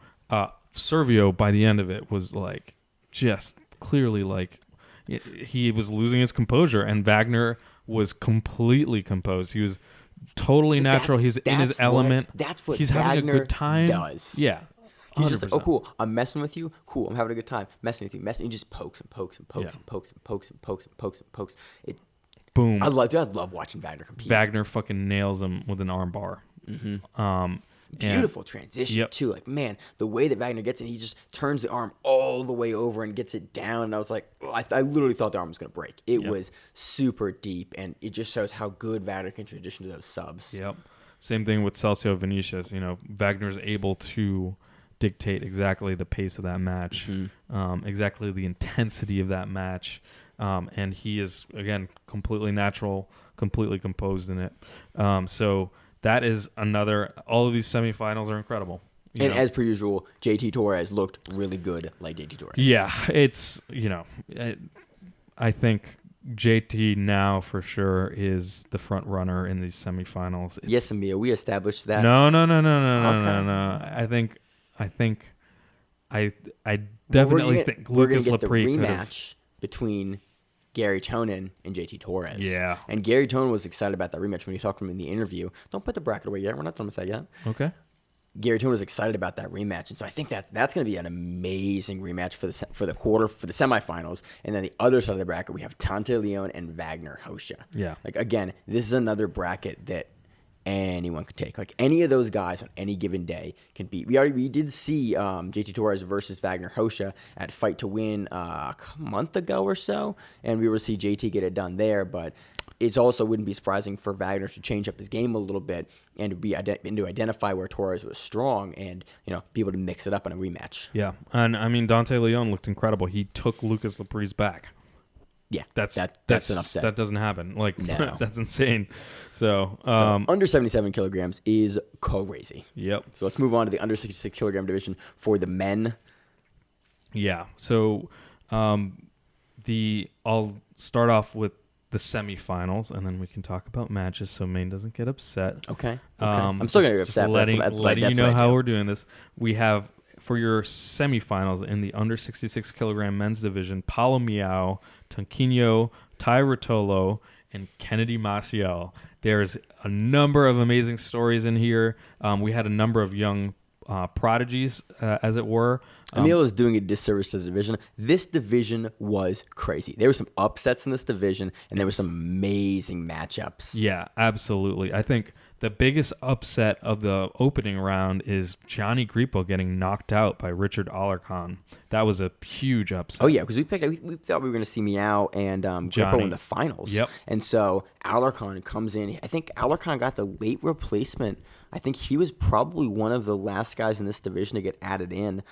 Servio by the end of it was like just clearly like he was losing his composure, and Wagner was completely composed. He was totally natural. He's in his element. That's what he's having a Wagner good time. does. Yeah. He's just like, 100%. oh, cool. I'm messing with you. Cool. I'm having a good time. Messing with you. He just pokes and pokes and pokes Yeah. and pokes and pokes and pokes and pokes and pokes. Boom. I love watching Wagner compete. Wagner fucking nails him with an arm bar. And- Beautiful transition Yep. too. Like, man, the way that Wagner gets it, he just turns the arm all the way over and gets it down. And I was like, I literally thought the arm was gonna break. It Yep. was super deep, and it just shows how good Wagner can transition to those subs. Yep. Same thing with Celso Vinicius. Wagner's able to dictate exactly the pace of that match, exactly the intensity of that match, and he is again completely natural, completely composed in it. So that is another. All of these semifinals are incredible. And as per usual, JT Torres looked really good like JT Torres. Yeah, it's, I think JT now for sure is the front runner in these semifinals. Yes, Emil, we established that. No. I definitely think we're gonna Lucas get the Lepri rematch between Garry Tonon and JT Torres. Yeah. And Garry Tonon was excited about that rematch when he talked to him in the interview. Don't put the bracket away yet. We're not done with that yet. Okay. Garry Tonon was excited about that rematch, and so I think that's going to be an amazing rematch for the semifinals. And then the other side of the bracket, we have Dante Leon and Vagner Rocha. Yeah. Like again, this is another bracket that anyone could take. Like any of those guys on any given day can beat. We did see JT Torres versus Vagner Rocha at Fight to Win a month ago or so, and we will see JT get it done there, but. It also wouldn't be surprising for Vagner to change up his game a little bit and to identify where Torres was strong and be able to mix it up in a rematch. Yeah, and I mean Dante Leon looked incredible. He took Lucas Lepri's back. Yeah, that's an upset. That doesn't happen. Like no. That's insane. So under 77 kilograms is crazy. Yep. So let's move on to the under 66 kilogram division for the men. Yeah. So I'll start off with the semifinals, and then we can talk about matches so Maine doesn't get upset. Okay. I'm still going to get upset. Letting you know how we're doing this. We have, for your semifinals in the under 66 kilogram men's division, Paulo Miyao, Tanquinho, Ruotolo, and Kennedy Maciel. There's a number of amazing stories in here. We had a number of young prodigies, as it were. Emil is doing a disservice to the division. This division was crazy. There were some upsets in this division, and there were some amazing matchups. Yeah, absolutely. I think the biggest upset of the opening round is Johnny Grippo getting knocked out by Richard Alarcon. That was a huge upset. Oh, yeah, because we thought we were going to see Miyao and Grippo in the finals. Yep. And so Alarcon comes in. I think Alarcon got the late replacement. I think he was probably one of the last guys in this division to get added in.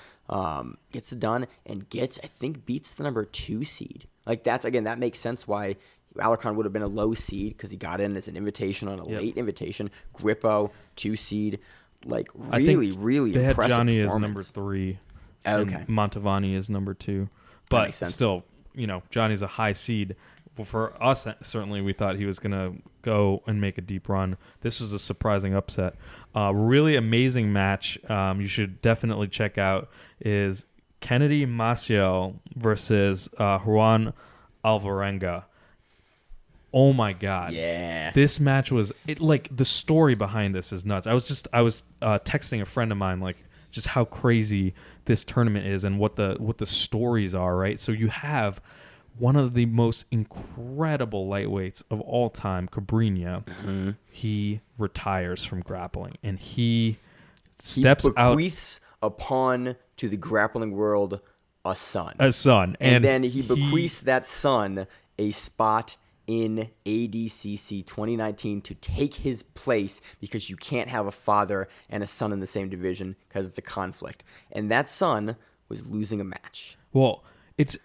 Gets it done and beats the number 2 seed. Like that makes sense why Alarcon would have been a low seed because he got in as an invitation on a late invitation. Grippo, 2 seed. Like really they impressive had Johnny as performance. number 3. Okay. And Montavani is number 2. But still, Johnny's a high seed. Well, for us, certainly, we thought he was going to go and make a deep run. This was a surprising upset. Really amazing match. You should definitely check out is Kennedy Maciel versus Juan Alvarenga. Oh my God! Yeah, this match was the story behind this is nuts. I was texting a friend of mine just how crazy this tournament is and what the stories are. Right, so you have one of the most incredible lightweights of all time, Cobrinha. Mm-hmm. He retires from grappling and he steps out. He bequeaths upon to the grappling world a son. And then he bequeaths that son a spot in ADCC 2019 to take his place because you can't have a father and a son in the same division because it's a conflict. And that son was losing a match. Well, it's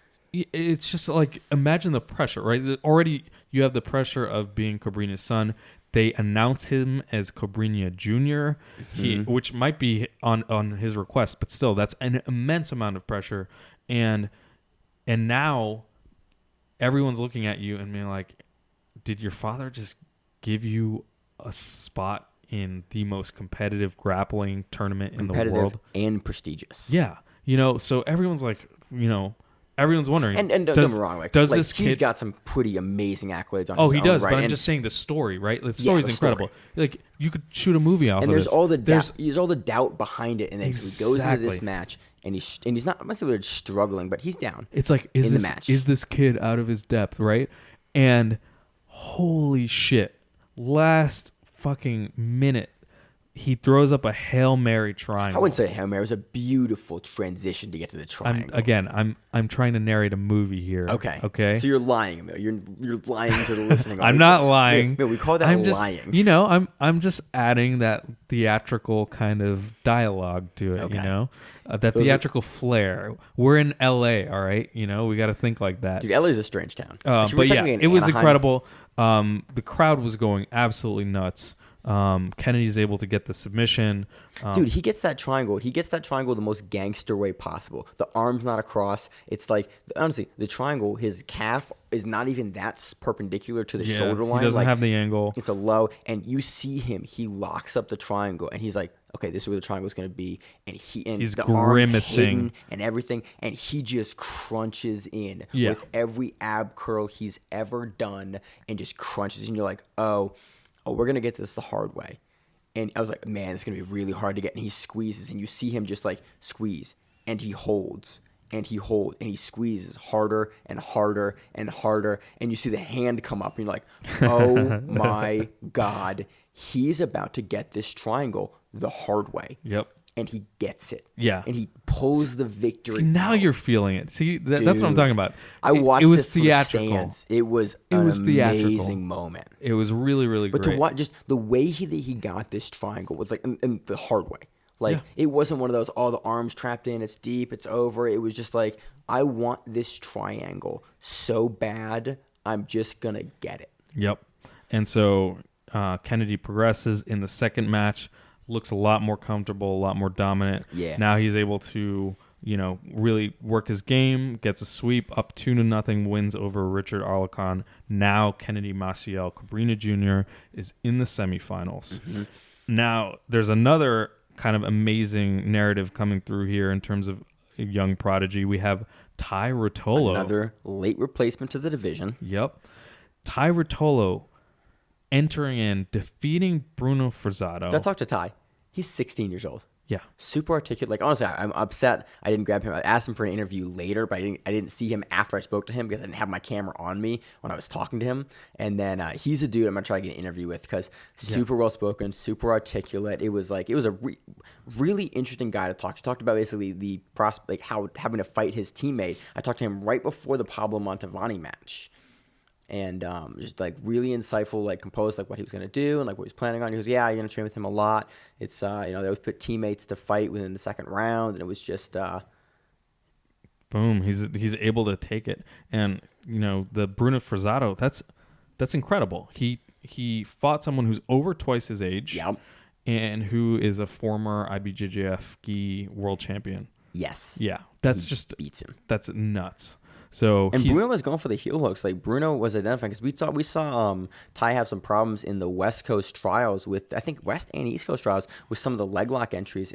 just imagine the pressure, right? Already you have the pressure of being Cobrinha's son. They announce him as Cobrinha Jr., which might be on his request, but still, that's an immense amount of pressure. And now everyone's looking at you and being like, did your father just give you a spot in the most competitive grappling tournament in the world? And prestigious. Yeah. So everyone's everyone's wondering. And don't get me wrong, this he's kid got some pretty amazing accolades on his own. Oh, he does, right? but I'm just saying the story, right? The story's incredible. Story. You could shoot a movie off of this. And there's all the doubt behind it, and then he goes into this match, and he's not, I'm not saying struggling, but he's down. It's is this kid out of his depth, right? And holy shit, last fucking minute, he throws up a Hail Mary triangle. I wouldn't say Hail Mary. It was a beautiful transition to get to the triangle. I'm trying to narrate a movie here. Okay. So you're lying, Emil. You're lying to the listening audience. I'm not lying. Emil, we call that lying. I'm just adding that theatrical kind of dialogue to it. Okay. That theatrical flair. We're in LA, all right. We got to think like that. Dude, LA's a strange town. But yeah, it was incredible. The crowd was going absolutely nuts. Kennedy's able to get the submission. Dude, he gets that triangle. He gets that triangle the most gangster way possible. The arm's not across. It's like, honestly, the triangle, his calf is not even that perpendicular to the shoulder line. He doesn't have the angle. It's a low, and you see him. He locks up the triangle, and he's like, okay, this is where the triangle is going to be. And he's the grimacing and everything, and he just crunches in with every ab curl he's ever done, and just crunches. And you're like, oh, we're going to get this the hard way. And I was like, man, it's going to be really hard to get. And he squeezes, and you see him just like squeeze, and he holds, and he holds, and he squeezes harder and harder and harder. And you see the hand come up, and you're like, oh my God, he's about to get this triangle the hard way. Yep. And he gets it. Yeah. And he pulls the victory. See, now you're feeling it. See, that's what I'm talking about. I watched it was this theatrical. From stands. It was an amazing moment. It was really, really great. But to watch, just the way he got this triangle was like in the hard way. Like, it wasn't one of those, the arms trapped in, it's deep, it's over. It was just like, I want this triangle so bad, I'm just going to get it. Yep. And so Kennedy progresses in the second match, looks a lot more comfortable, a lot more dominant. Yeah. Now he's able to, really work his game, gets a sweep, up 2-0, wins over Richard Arlecon. Now Kennedy Maciel Cobrinha Jr. is in the semifinals. Mm-hmm. Now there's another kind of amazing narrative coming through here in terms of a young prodigy. We have Tai Ruotolo. Another late replacement to the division. Yep. Tai Ruotolo entering in, defeating Bruno Forzato. Gotta talk to Tai. He's 16 years old. Yeah. Super articulate. Like, honestly, I'm upset I didn't grab him. I asked him for an interview later, but I didn't see him after I spoke to him because I didn't have my camera on me when I was talking to him. And then he's a dude I'm going to try to get an interview with because super well-spoken, super articulate. It was a really interesting guy to talk to. Talked about basically the prospect, like how having to fight his teammate. I talked to him right before the Paulo Miyao match. And just like really insightful, like composed, like what he was going to do and like what he was planning on. He goes, yeah, you're going to train with him a lot. It's, they always put teammates to fight within the second round. And it was just... Boom. He's able to take it. And, the Bruno Forzato, that's incredible. He fought someone who's over twice his age. Yep. And who is a former IBJJF gi world champion. Yes. Yeah. That's just... beats him. That's nuts. So Bruno was going for the heel hooks. Like Bruno was identifying because we saw Tai have some problems in the West Coast trials with I think West and East Coast trials with some of the leg lock entries.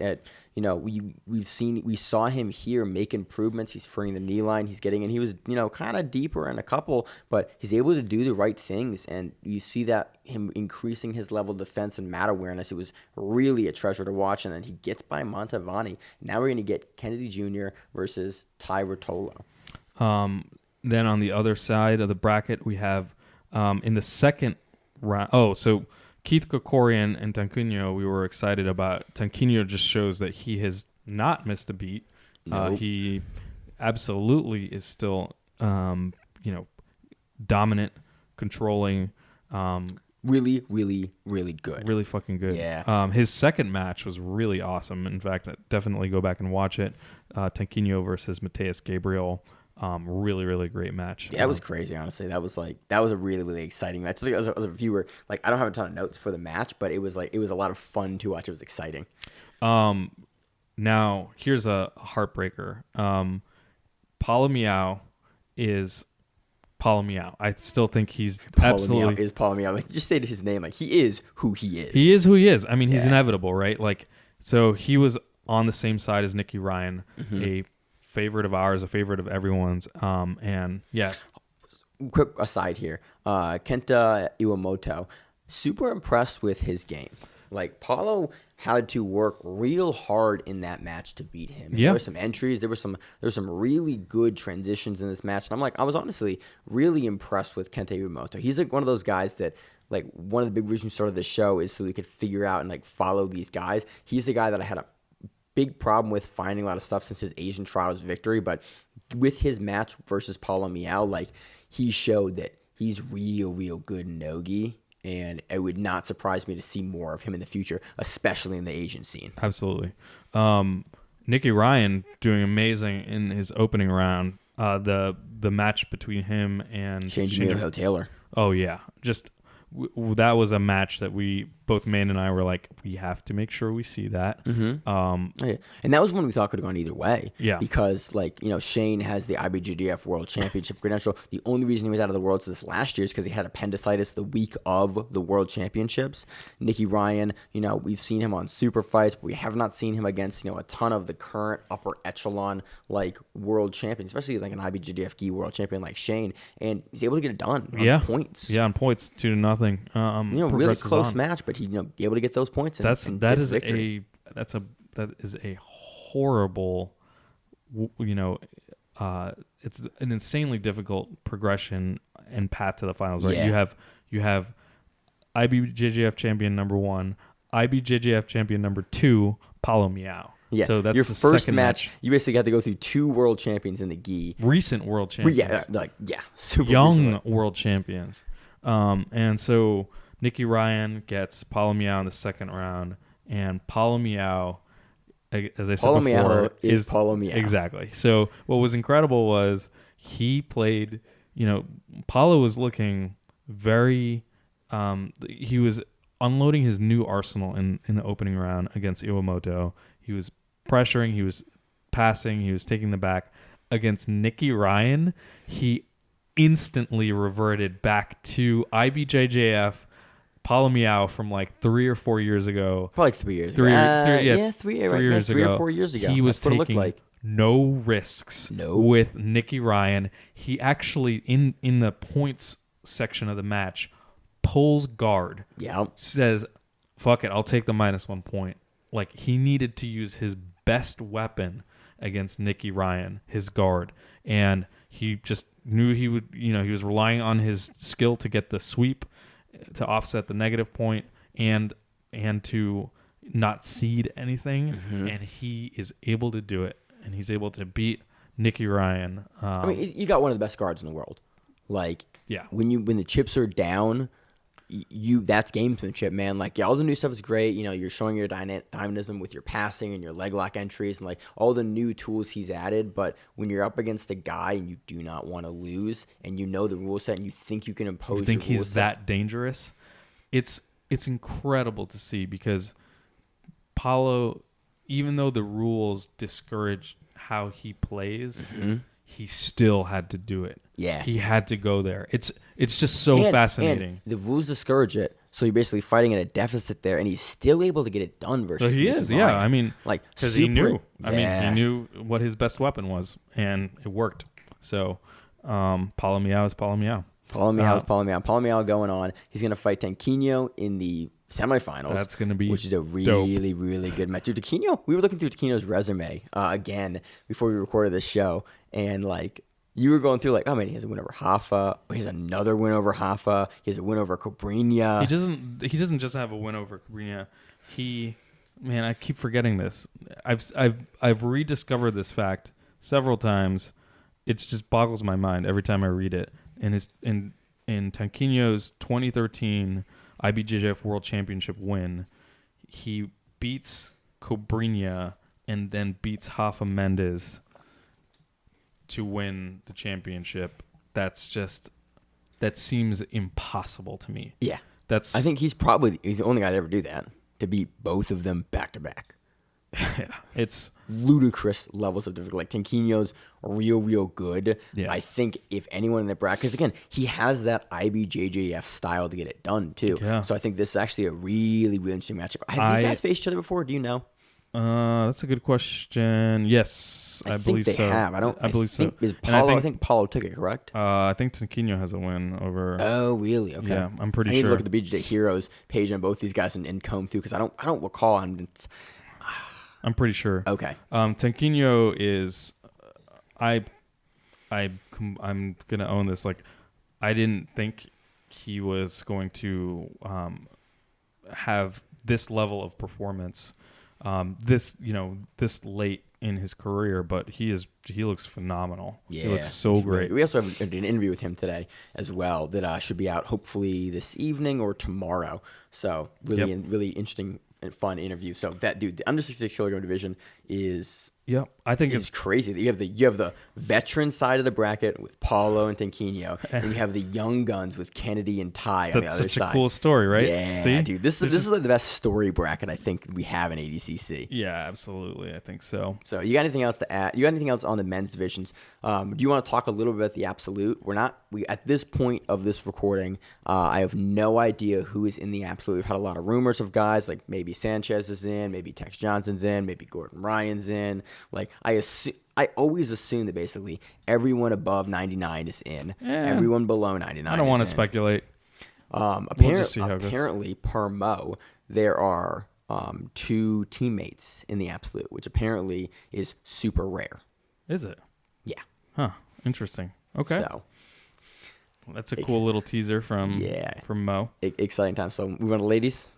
We saw him here make improvements. He's freeing the knee line. He's getting in. He was kind of deeper in a couple, but he's able to do the right things, and you see that him increasing his level of defense and mat awareness. It was really a treasure to watch, and then he gets by Montavani. Now we're going to get Kennedy Jr. versus Tai Ruotolo. Then on the other side of the bracket, we have in the second round. So Keith Kokorian and Tanquinho, we were excited about. Tanquinho just shows that he has not missed a beat. Nope. He absolutely is still, dominant, controlling. Really, really, really good. Really fucking good. Yeah. His second match was really awesome. In fact, definitely go back and watch it. Tanquinho versus Mateus Gabriel. Really, really great match. Yeah, that was crazy, honestly. That was a really, really exciting match. So, as a viewer, like I don't have a ton of notes for the match, but it was a lot of fun to watch. It was exciting. Now here's a heartbreaker. Paulo Miyao is Paulo Miyao. I still think he's Paulo absolutely Miyao is Paulo Miyao. Like, just stated his name. Like he is who he is. He is who he is. I mean, he's inevitable, right? Like, so he was on the same side as Nicky Ryan, a favorite of ours, a favorite of everyone's. And yeah. Quick aside here. Kenta Iwamoto, super impressed with his game. Like Paulo had to work real hard in that match to beat him. Yeah. There were some entries. There were some really good transitions in this match. And I was honestly really impressed with Kenta Iwamoto. He's like one of those guys that like one of the big reasons we started the show is so we could figure out and like follow these guys. He's the guy that I had a big problem with finding a lot of stuff since his Asian trials victory, but with his match versus Paulo Miyao, like he showed that he's real good in no-gi, and it would not surprise me to see more of him in the future, especially in the Asian scene. Absolutely. Nicky Ryan doing amazing in his opening round. The match between him and Shane Hill Taylor. Oh yeah, just that was a match that we both Maine and I were like, we have to make sure we see that. Yeah. And that was one we thought could have gone either way. Yeah. Because, Shane has the IBJJF World Championship credential. The only reason he was out of the Worlds this last year is because he had appendicitis the week of the World Championships. Nicky Ryan, we've seen him on Superfights, but we have not seen him against, a ton of the current upper echelon, world champions, especially an IBJJF gi world champion like Shane. And he's able to get it done on points. Yeah, on points, 2-0. Really close match, but he'd be able to get those points. That is a horrible, it's an insanely difficult progression and path to the finals. Right? Yeah. You have IBJJF champion number 1, IBJJF champion number 2, Paulo Miyao. Yeah, so that's your the first second match. You basically had to go through 2 world champions in the gi. Recent world champions. Super young recently. world champions. And so Nicky Ryan gets Paulo Miyao in the second round, and Paulo Miyao, as I said Paulo before, Miyao is Paulo Miyao. Exactly. So what was incredible was he played. Paulo was looking very. He was unloading his new arsenal in the opening round against Iwamoto. He was pressuring, he was passing, he was taking the back. Against Nicky Ryan, he instantly reverted back to IBJJF Paulo Miyao from 3 or 4 years ago. Probably 3 years. 3 years 3 or 4 years ago. He was That's what it taking looked like. no risks with Nicky Ryan. He actually in the points section of the match pulls guard. Yeah. Says, "Fuck it, I'll take the -1 point." He needed to use his best weapon against Nicky Ryan, his guard, and he just knew he would. He was relying on his skill to get the sweep, to offset the negative point, and to not cede anything, and he is able to do it, and he's able to beat Nicky Ryan. You got one of the best guards in the world. When the chips are down, that's gamesmanship, man. All the new stuff is great. You're showing your dynamism with your passing and your leg lock entries and all the new tools he's added. But when you're up against a guy and you do not want to lose, and the rule set, and you think you can impose, you think your he's that dangerous? It's incredible to see, because Paulo, even though the rules discourage how he plays, he still had to do it. Yeah, he had to go there. It's just so fascinating. And the rules discourage it, so you're basically fighting at a deficit there, and he's still able to get it done. Versus so he Nicky is, Ryan. yeah. I mean, because he knew. Yeah. He knew what his best weapon was, and it worked. So, Paulo Miyao is Paulo Miyao. Paulo Miyao is Paulo Miyao. Paulo Miyao going on. He's going to fight Tanquinho in the semifinals. That's going to be which is a really, really good match. Dude, Tanquinho, we were looking through Tanquinho's resume again before we recorded this show, and you were going through oh man, he has a win over Hoffa. He has another win over Hoffa. He has a win over Cobrinha. He doesn't just have a win over Cobrinha. I keep forgetting this. I've rediscovered this fact several times. It just boggles my mind every time I read it. And in Tanquinho's 2013 IBJJF World Championship win, he beats Cobrinha and then beats Hoffa Mendes to win the championship. That seems impossible to me. Yeah. I think he's the only guy to ever do that, to beat both of them back to back. Yeah, it's ludicrous levels of difficulty. Tanquinho's real good. Yeah. I think if anyone in the bracket, because again, he has that IBJJF style to get it done too. Yeah. So I think this is actually a really, really interesting matchup. Have these guys faced each other before? Do you know? That's a good question. Yes, I believe they so. have. I believe so. I think Paulo took it, correct? I think Tanquinho has a win over. Oh, really? Okay. Yeah, I'm pretty sure. I sure. need to look at the BJJ Heroes page on both these guys and comb through, because I don't recall. I'm pretty sure. Okay. Tanquinho is. I'm gonna own this. I didn't think he was going to have this level of performance. This late in his career, but he looks phenomenal. Yeah, he looks so great. We also have an interview with him today as well that should be out hopefully this evening or tomorrow. So really interesting and fun interview. So that dude, the under 66 kilogram division is Yep, I think It's crazy. You have the veteran side of the bracket with Paulo and Tanquinho, and you have the young guns with Kennedy and Ty on the other side. That's such a cool story, right? Yeah, See? dude. This is like the best story bracket I think we have in ADCC. Yeah, absolutely. I think so. So you got anything else to add? You got anything else on the men's divisions? Do you want to talk a little bit about the absolute? We at this point of this recording, I have no idea who is in the absolute. We've had a lot of rumors of guys like maybe Sanchez is in, maybe Tex Johnson's in, maybe Gordon Ryan's in. Like I always assume that basically everyone above 99 is in. Everyone below 99 I don't want to in. speculate. Apparently, per Mo, there are 2 teammates in the absolute, which apparently is super rare. Is it? Yeah. Huh. Interesting. Okay. So that's a cool little teaser from Mo. Exciting time. So moving on to ladies.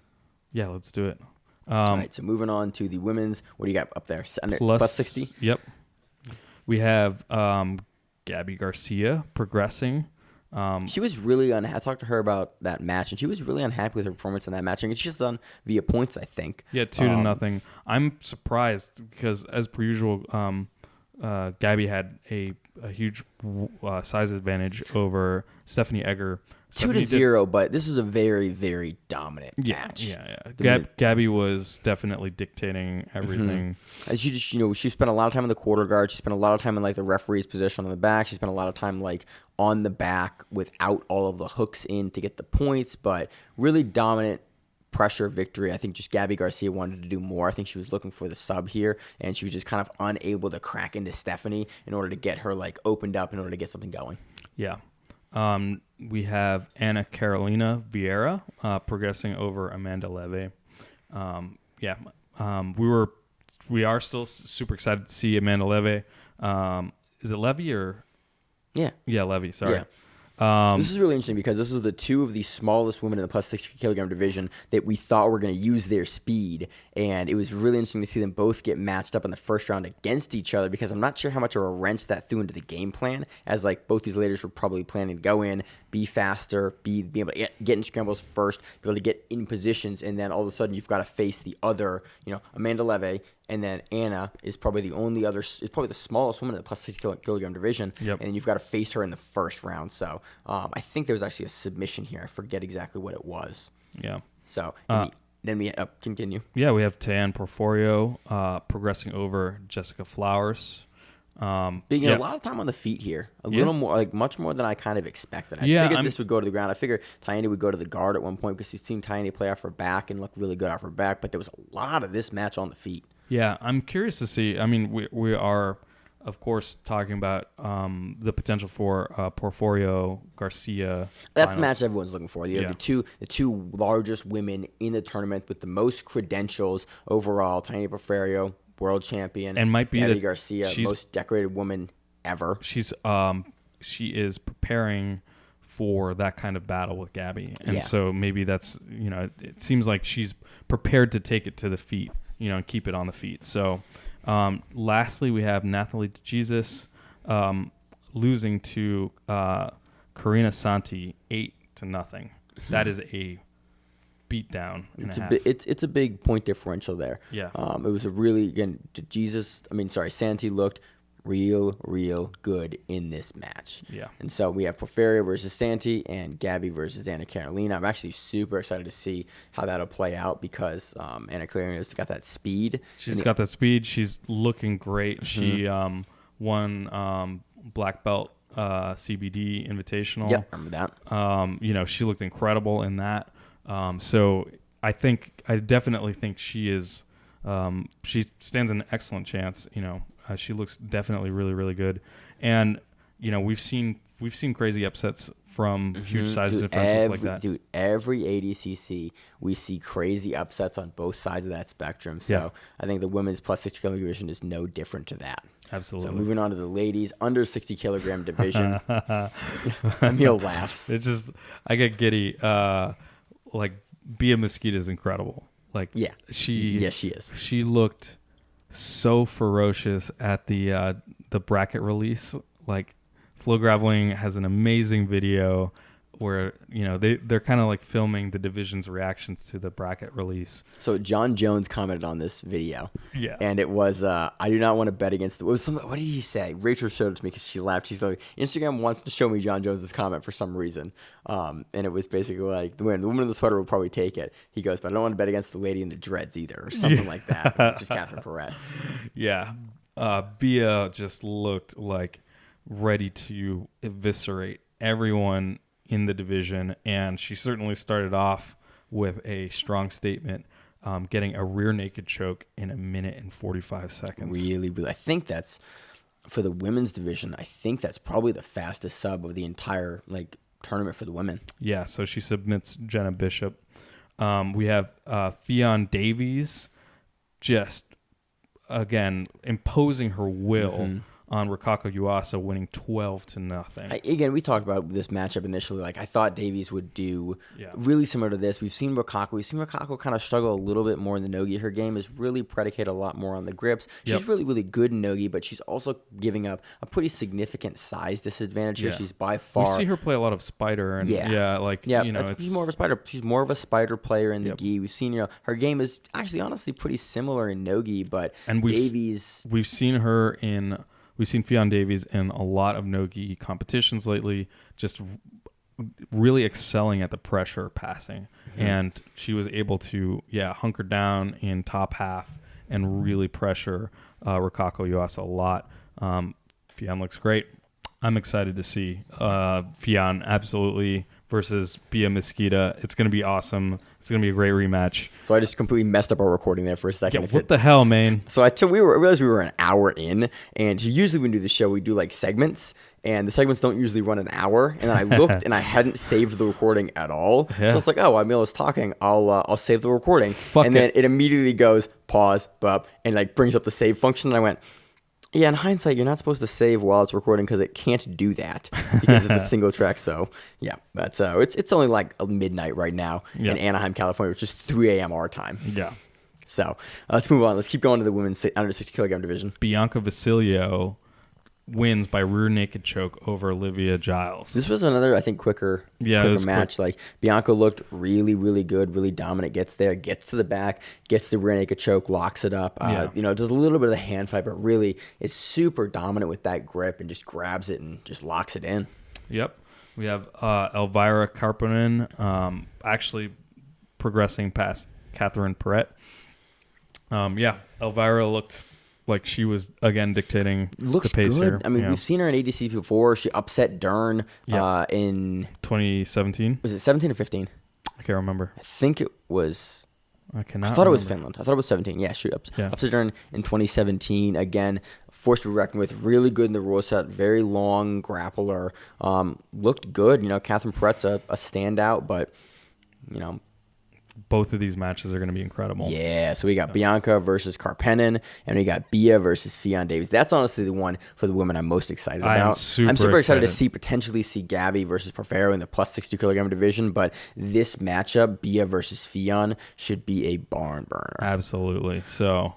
Yeah, let's do it. All right. So moving on to the women's. What do you got up there? Plus 60. Yep. We have Gabi Garcia progressing. She was really unhappy. I talked to her about that match, and she was really unhappy with her performance in that match. And she's just done via points, I think. Yeah, 2-0. I'm surprised because, as per usual, Gabi had a huge size advantage over Stephanie Egger. 2-0, but this is a very, very dominant match. Yeah. Gabi was definitely dictating everything. And she just, she spent a lot of time in the quarter guard. She spent a lot of time in like the referee's position on the back. She spent a lot of time like on the back without all of the hooks in to get the points, but really dominant pressure victory. I think just Gabi Garcia wanted to do more. I think she was looking for the sub here, and she was just kind of unable to crack into Stephanie in order to get her like opened up in order to get something going. Yeah. We have Anna Carolina Vieira progressing over Amanda Leve. We are still super excited to see Amanda Leve. Is it Levy or? Yeah, Levy. Sorry. Yeah. This is really interesting because this was the 2 of the smallest women in the plus 60 kilogram division that we thought were going to use their speed, and it was really interesting to see them both get matched up in the first round against each other because I'm not sure how much of a wrench that threw into the game plan, as like both these ladies were probably planning to go in, be faster, be able to get in scrambles first, be able to get in positions, and then all of a sudden you've got to face the other, Amanda Leve. And then Anna is probably the only other. Is probably the smallest woman in the plus 60 kilogram division. Yep. And you've got to face her in the first round. So I think there was actually a submission here. I forget exactly what it was. Yeah. So then we continue. Yeah, we have Tan Porforio progressing over Jessica Flowers. Being a lot of time on the feet here, a little more, like much more than I kind of expected. I figured this would go to the ground. I figured Tayane would go to the guard at one point because you've seen Tayane play off her back and look really good off her back. But there was a lot of this match on the feet. Yeah, I'm curious to see. I mean, we are, of course, talking about the potential for Porforio Garcia. That's the match everyone's looking for. The two largest women in the tournament with the most credentials overall. Tayane Porforio, world champion, and might be Gabi Garcia, most decorated woman ever. She is preparing for that kind of battle with Gabi, and so maybe that's it seems like she's prepared to take it to the feet. And keep it on the feet. So, lastly, we have Nathalie DeJesus losing to Karina Santi 8-0. That is a beatdown. It's a big point differential there. Yeah. It was a really Santi looked real good in this match. Yeah. And so we have Porforio versus Santi and Gabi versus Anna Carolina. I'm actually super excited to see how that'll play out because Anna Carolina's got that speed. She's got that speed. She's looking great. Mm-hmm. She won black belt CBD Invitational. Yeah, I remember that. She looked incredible in that. So I definitely think she is. She stands an excellent chance. She looks definitely really, really good, and we've seen crazy upsets from huge size differentials like that. Dude, every ADCC we see crazy upsets on both sides of that spectrum. So I think the women's plus 60 kilogram division is no different to that. Absolutely. So moving on to the ladies under 60 kilogram division. Emil laughs. It's just I get giddy. Bia Mesquita is incredible. She is. She looked so ferocious at the bracket release. Flow Grappling has an amazing video where they're kind of like filming the division's reactions to the bracket release. So John Jones commented on this video. Yeah. And it was, I do not want to bet against what did he say? Rachel showed it to me because she laughed. She's like, Instagram wants to show me John Jones's comment for some reason. And it was basically like, the woman in the sweater will probably take it. He goes, but I don't want to bet against the lady in the dreads either, or something like that. Just Catherine Perret. Yeah. Bia just looked like ready to eviscerate everyone in the division, and she certainly started off with a strong statement, getting a rear naked choke in 1 minute and 45 seconds. Really, I think that's, for the women's division, I think that's probably the fastest sub of the entire tournament for the women. Yeah, so she submits Jenna Bishop. We have Ffion Davies just, again, imposing her will on Rikako Yuasa, winning 12-0. Again, we talked about this matchup initially. I thought Davies would do really similar to this. We've seen Rikako kind of struggle a little bit more in the nogi. Her game is really predicated a lot more on the grips. She's really, really good in nogi, but she's also giving up a pretty significant size disadvantage here. She's by far. We see her play a lot of spider, and she's more of a spider. She's more of a spider player in the gi. We've seen her game is actually honestly pretty similar in nogi, but we've seen Ffion Davies in a lot of no-gi competitions lately, just really excelling at the pressure passing. And she was able to, hunker down in top half and really pressure Rikako Yuasa a lot. Ffion looks great. I'm excited to see Ffion absolutely versus Bia Mesquita. It's going to be awesome. It's going to be a great rematch. So I just completely messed up our recording there for a second. Yeah, what the hell, man? So I realized we were an hour in, and usually when we do the show, we do segments, and the segments don't usually run an hour. And then I looked, and I hadn't saved the recording at all. Yeah. So I was like, while Emil is talking, I'll save the recording. Then it immediately goes pause, and brings up the save function. And I went, yeah, in hindsight, you're not supposed to save while it's recording because it can't do that because it's a single track. So, yeah, that's it's only midnight right now in Anaheim, California, which is 3 a.m. our time. Yeah. So, let's move on. Let's keep going to the women's under 60 kilogram division. Bianca Vasilio wins by rear naked choke over Olivia Giles. This was another, I think, quicker match. Quick. Bianca looked really, really good, really dominant. Gets there, gets to the back, gets the rear naked choke, locks it up. Does a little bit of the hand fight, but really is super dominant with that grip and just grabs it and just locks it in. Yep. We have Elvira Karppanen actually progressing past Catherine Perret. Elvira looked like she was, again, dictating the pace here. I mean, we've seen her in ADCC before. She upset Dern in 2017. Was it 17 or 15? I can't remember. I think it was. I cannot. I thought it was Finland. I thought it was 17. Yeah, she upset Dern in 2017. Again, forced to be reckoned with. Really good in the rule set. Very long grappler. Looked good. Catherine Perret's a standout, but both of these matches are going to be incredible. Yeah, so we got Bianca versus Karppanen, and we got Bia versus Ffion Davies. That's honestly the one for the women I'm most excited about. I'm super excited to potentially see Gabi versus Porfero in the plus 60 kilogram division, but this matchup, Bia versus Ffion, should be a barn burner. Absolutely. So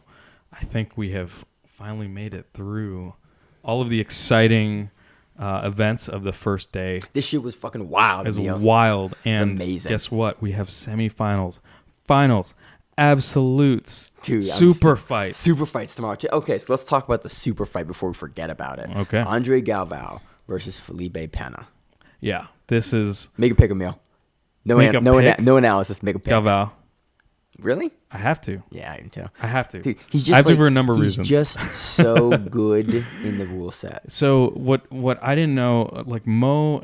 I think we have finally made it through all of the exciting events of the first day. This shit was fucking wild. It was wild. And it's amazing. Guess what? We have semifinals, finals, absolutes, dude, super fights. Super fights tomorrow. Okay, so let's talk about the super fight before we forget about it. Okay. Andre Galvao versus Felipe Pena. Yeah, this is... Make a pick, Emil. No analysis. Make a pick. Galvao. Really? I have to. Yeah, I do too. I have to. Dude, he's I have to for a number of reasons. He's just so good in the rule set. So what I didn't know, Mo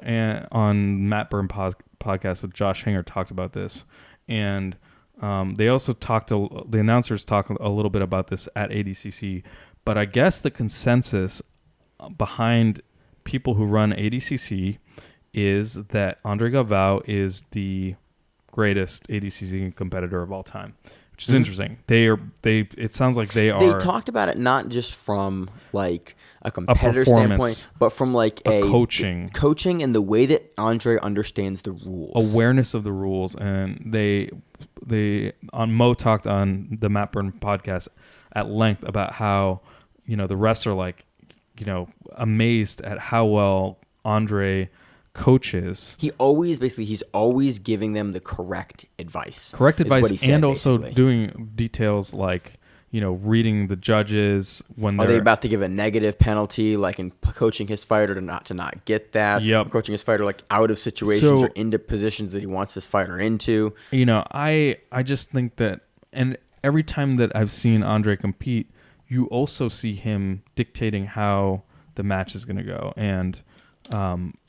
on Matt Burn podcast with Josh Hanger talked about this, and they also the announcers talked a little bit about this at ADCC, but I guess the consensus behind people who run ADCC is that Andre Galvao is the greatest ADCC competitor of all time, which is interesting. It sounds like they are. They talked about it not just from a competitor standpoint, but from a coaching and the way that Andre understands the rules, awareness of the rules. And they Mo talked on the Matt Burn podcast at length about how the refs are amazed at how well Andre coaches. He's always giving them the correct advice. Correct is what advice, he said, and also basically. doing details like, reading the judges when Are they're they about to give a negative penalty, like in coaching his fighter to not get that? Yep. Coaching his fighter like out of situations So- or into positions that he wants this fighter into. I just think that, and every time that I've seen Andre compete, you also see him dictating how the match is going to go, and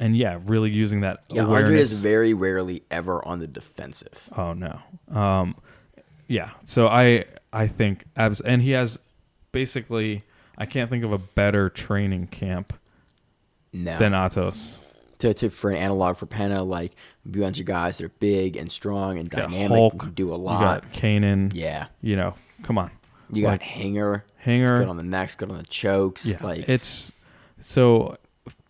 yeah, really using that awareness. Andre is very rarely ever on the defensive. Oh no. Yeah. So I think and he has basically, I can't think of a better training camp No. than Atos. For an analog for Penna, like a bunch of guys that are big and strong and got dynamic, Hulk, and can do a You lot. got Kaynan. Yeah. Come on. You got Like, Hanger. Hanger. It's good on the necks, good on the chokes. Yeah. Like It's so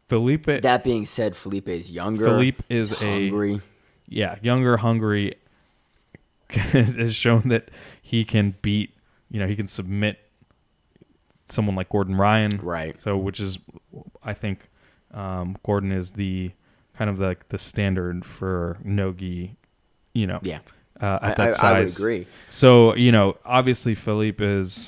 Felipe. that being said, Felipe is younger. Felipe is hungry. younger, hungry. Has shown that he can beat. He can submit someone like Gordon Ryan. Right. So, which is, I think, Gordon is the kind of like the standard for no-gi. Yeah. At that I size. would agree. So, obviously Felipe is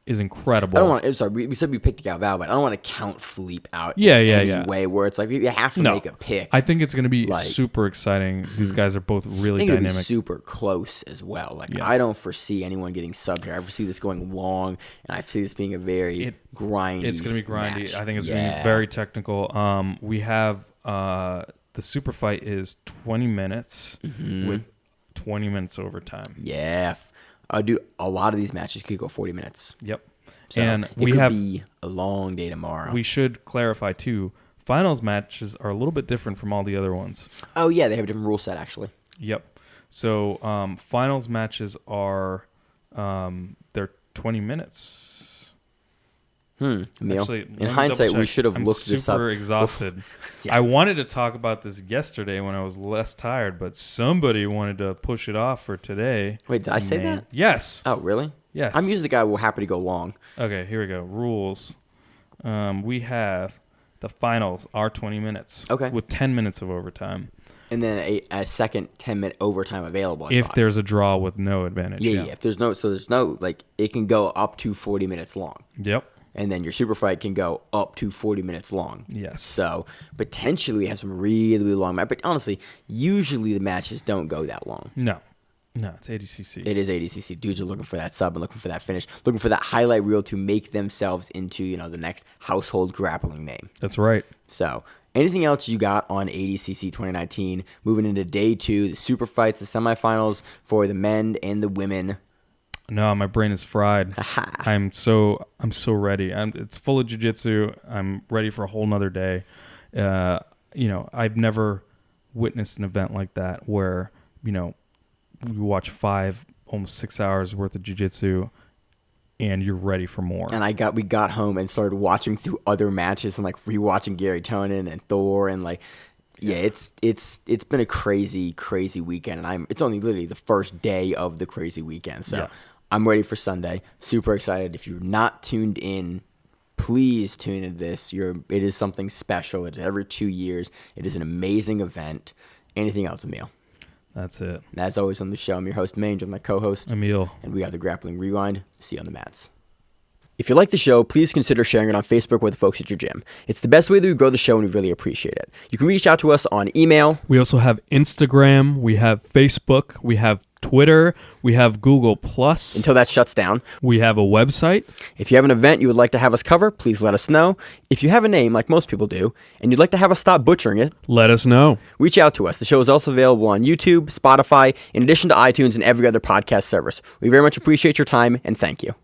incredible. I don't want. Sorry, we said we picked Galvao, but I don't want to count Philippe out. Yeah, in yeah, any yeah. way where it's like you have to No. make a pick. I think it's going to be Like- super exciting. These guys are both I really think it'll be dynamic. super close as well. Like Yeah. I don't foresee anyone getting subbed here. I foresee this going long, and I see this being a very grindy. It's going to be grindy. match. I think it's going to be Yeah. very technical. We have the super fight is 20 minutes with 20 minutes overtime. Yeah, dude. A lot of these matches could go 40 minutes. Yep. So And it we could have be a long day tomorrow. we should clarify too. Finals matches are a little bit different from all the other ones. Oh yeah, they have a different rule set actually. Yep. So finals matches are they're 20 minutes. Emil, Actually, let me in hindsight, we double-check. should have I'm looked this up. super exhausted. Yeah. I wanted to talk about this yesterday when I was less tired, but somebody wanted to push it off for today. Wait, did I say that? Yes. Oh really? Yes. I'm usually the guy who will happy to go long. Okay, here we go. Rules. We have the finals are 20 minutes. Okay. With 10 minutes of overtime. And then a second 10-minute overtime available. I If thought. there's a draw with no advantage. yeah. If there's no, like it can go up to 40 minutes long, Yep. and then your super fight can go up to 40 minutes long. Yes. So potentially we have some really, really long match. But honestly, usually the matches don't go that long. No, it's ADCC. It is ADCC. Dudes are looking for that sub and looking for that finish, looking for that highlight reel to make themselves into the next household grappling name. That's right. So, anything else you got on ADCC 2019? Moving into day 2, the super fights, the semifinals for the men and the women. No, my brain is fried. Aha. I'm so ready. It's full of jiu-jitsu. I'm ready for a whole nother day. I've never witnessed an event like that where, we watch 5, almost 6 hours worth of jiu-jitsu and you're ready for more. And we got home and started watching through other matches and like rewatching Garry Tonon and Thor and like it's been a crazy weekend, and it's only literally the first day of the crazy weekend. So Yeah. I'm ready for Sunday. Super excited. If you're not tuned in, please tune into this. It is something special. It's every 2 years. It is an amazing event. Anything else, Emil? That's it. And as always on the show, I'm your host, Mange, with my co-host, Emil. and we are the Grappling Rewind. See you on the mats. If you like the show, please consider sharing it on Facebook with the folks at your gym. It's the best way that we grow the show, and we really appreciate it. You can reach out to us on email. We also have Instagram. We have Facebook. We have Twitter. We have Google+. Until that shuts down. We have a website. If you have an event you would like to have us cover, please let us know. If you have a name, like most people do, and you'd like to have us stop butchering it, Let us know. reach out to us. The show is also available on YouTube, Spotify, in addition to iTunes and every other podcast service. We very much appreciate your time, and thank you.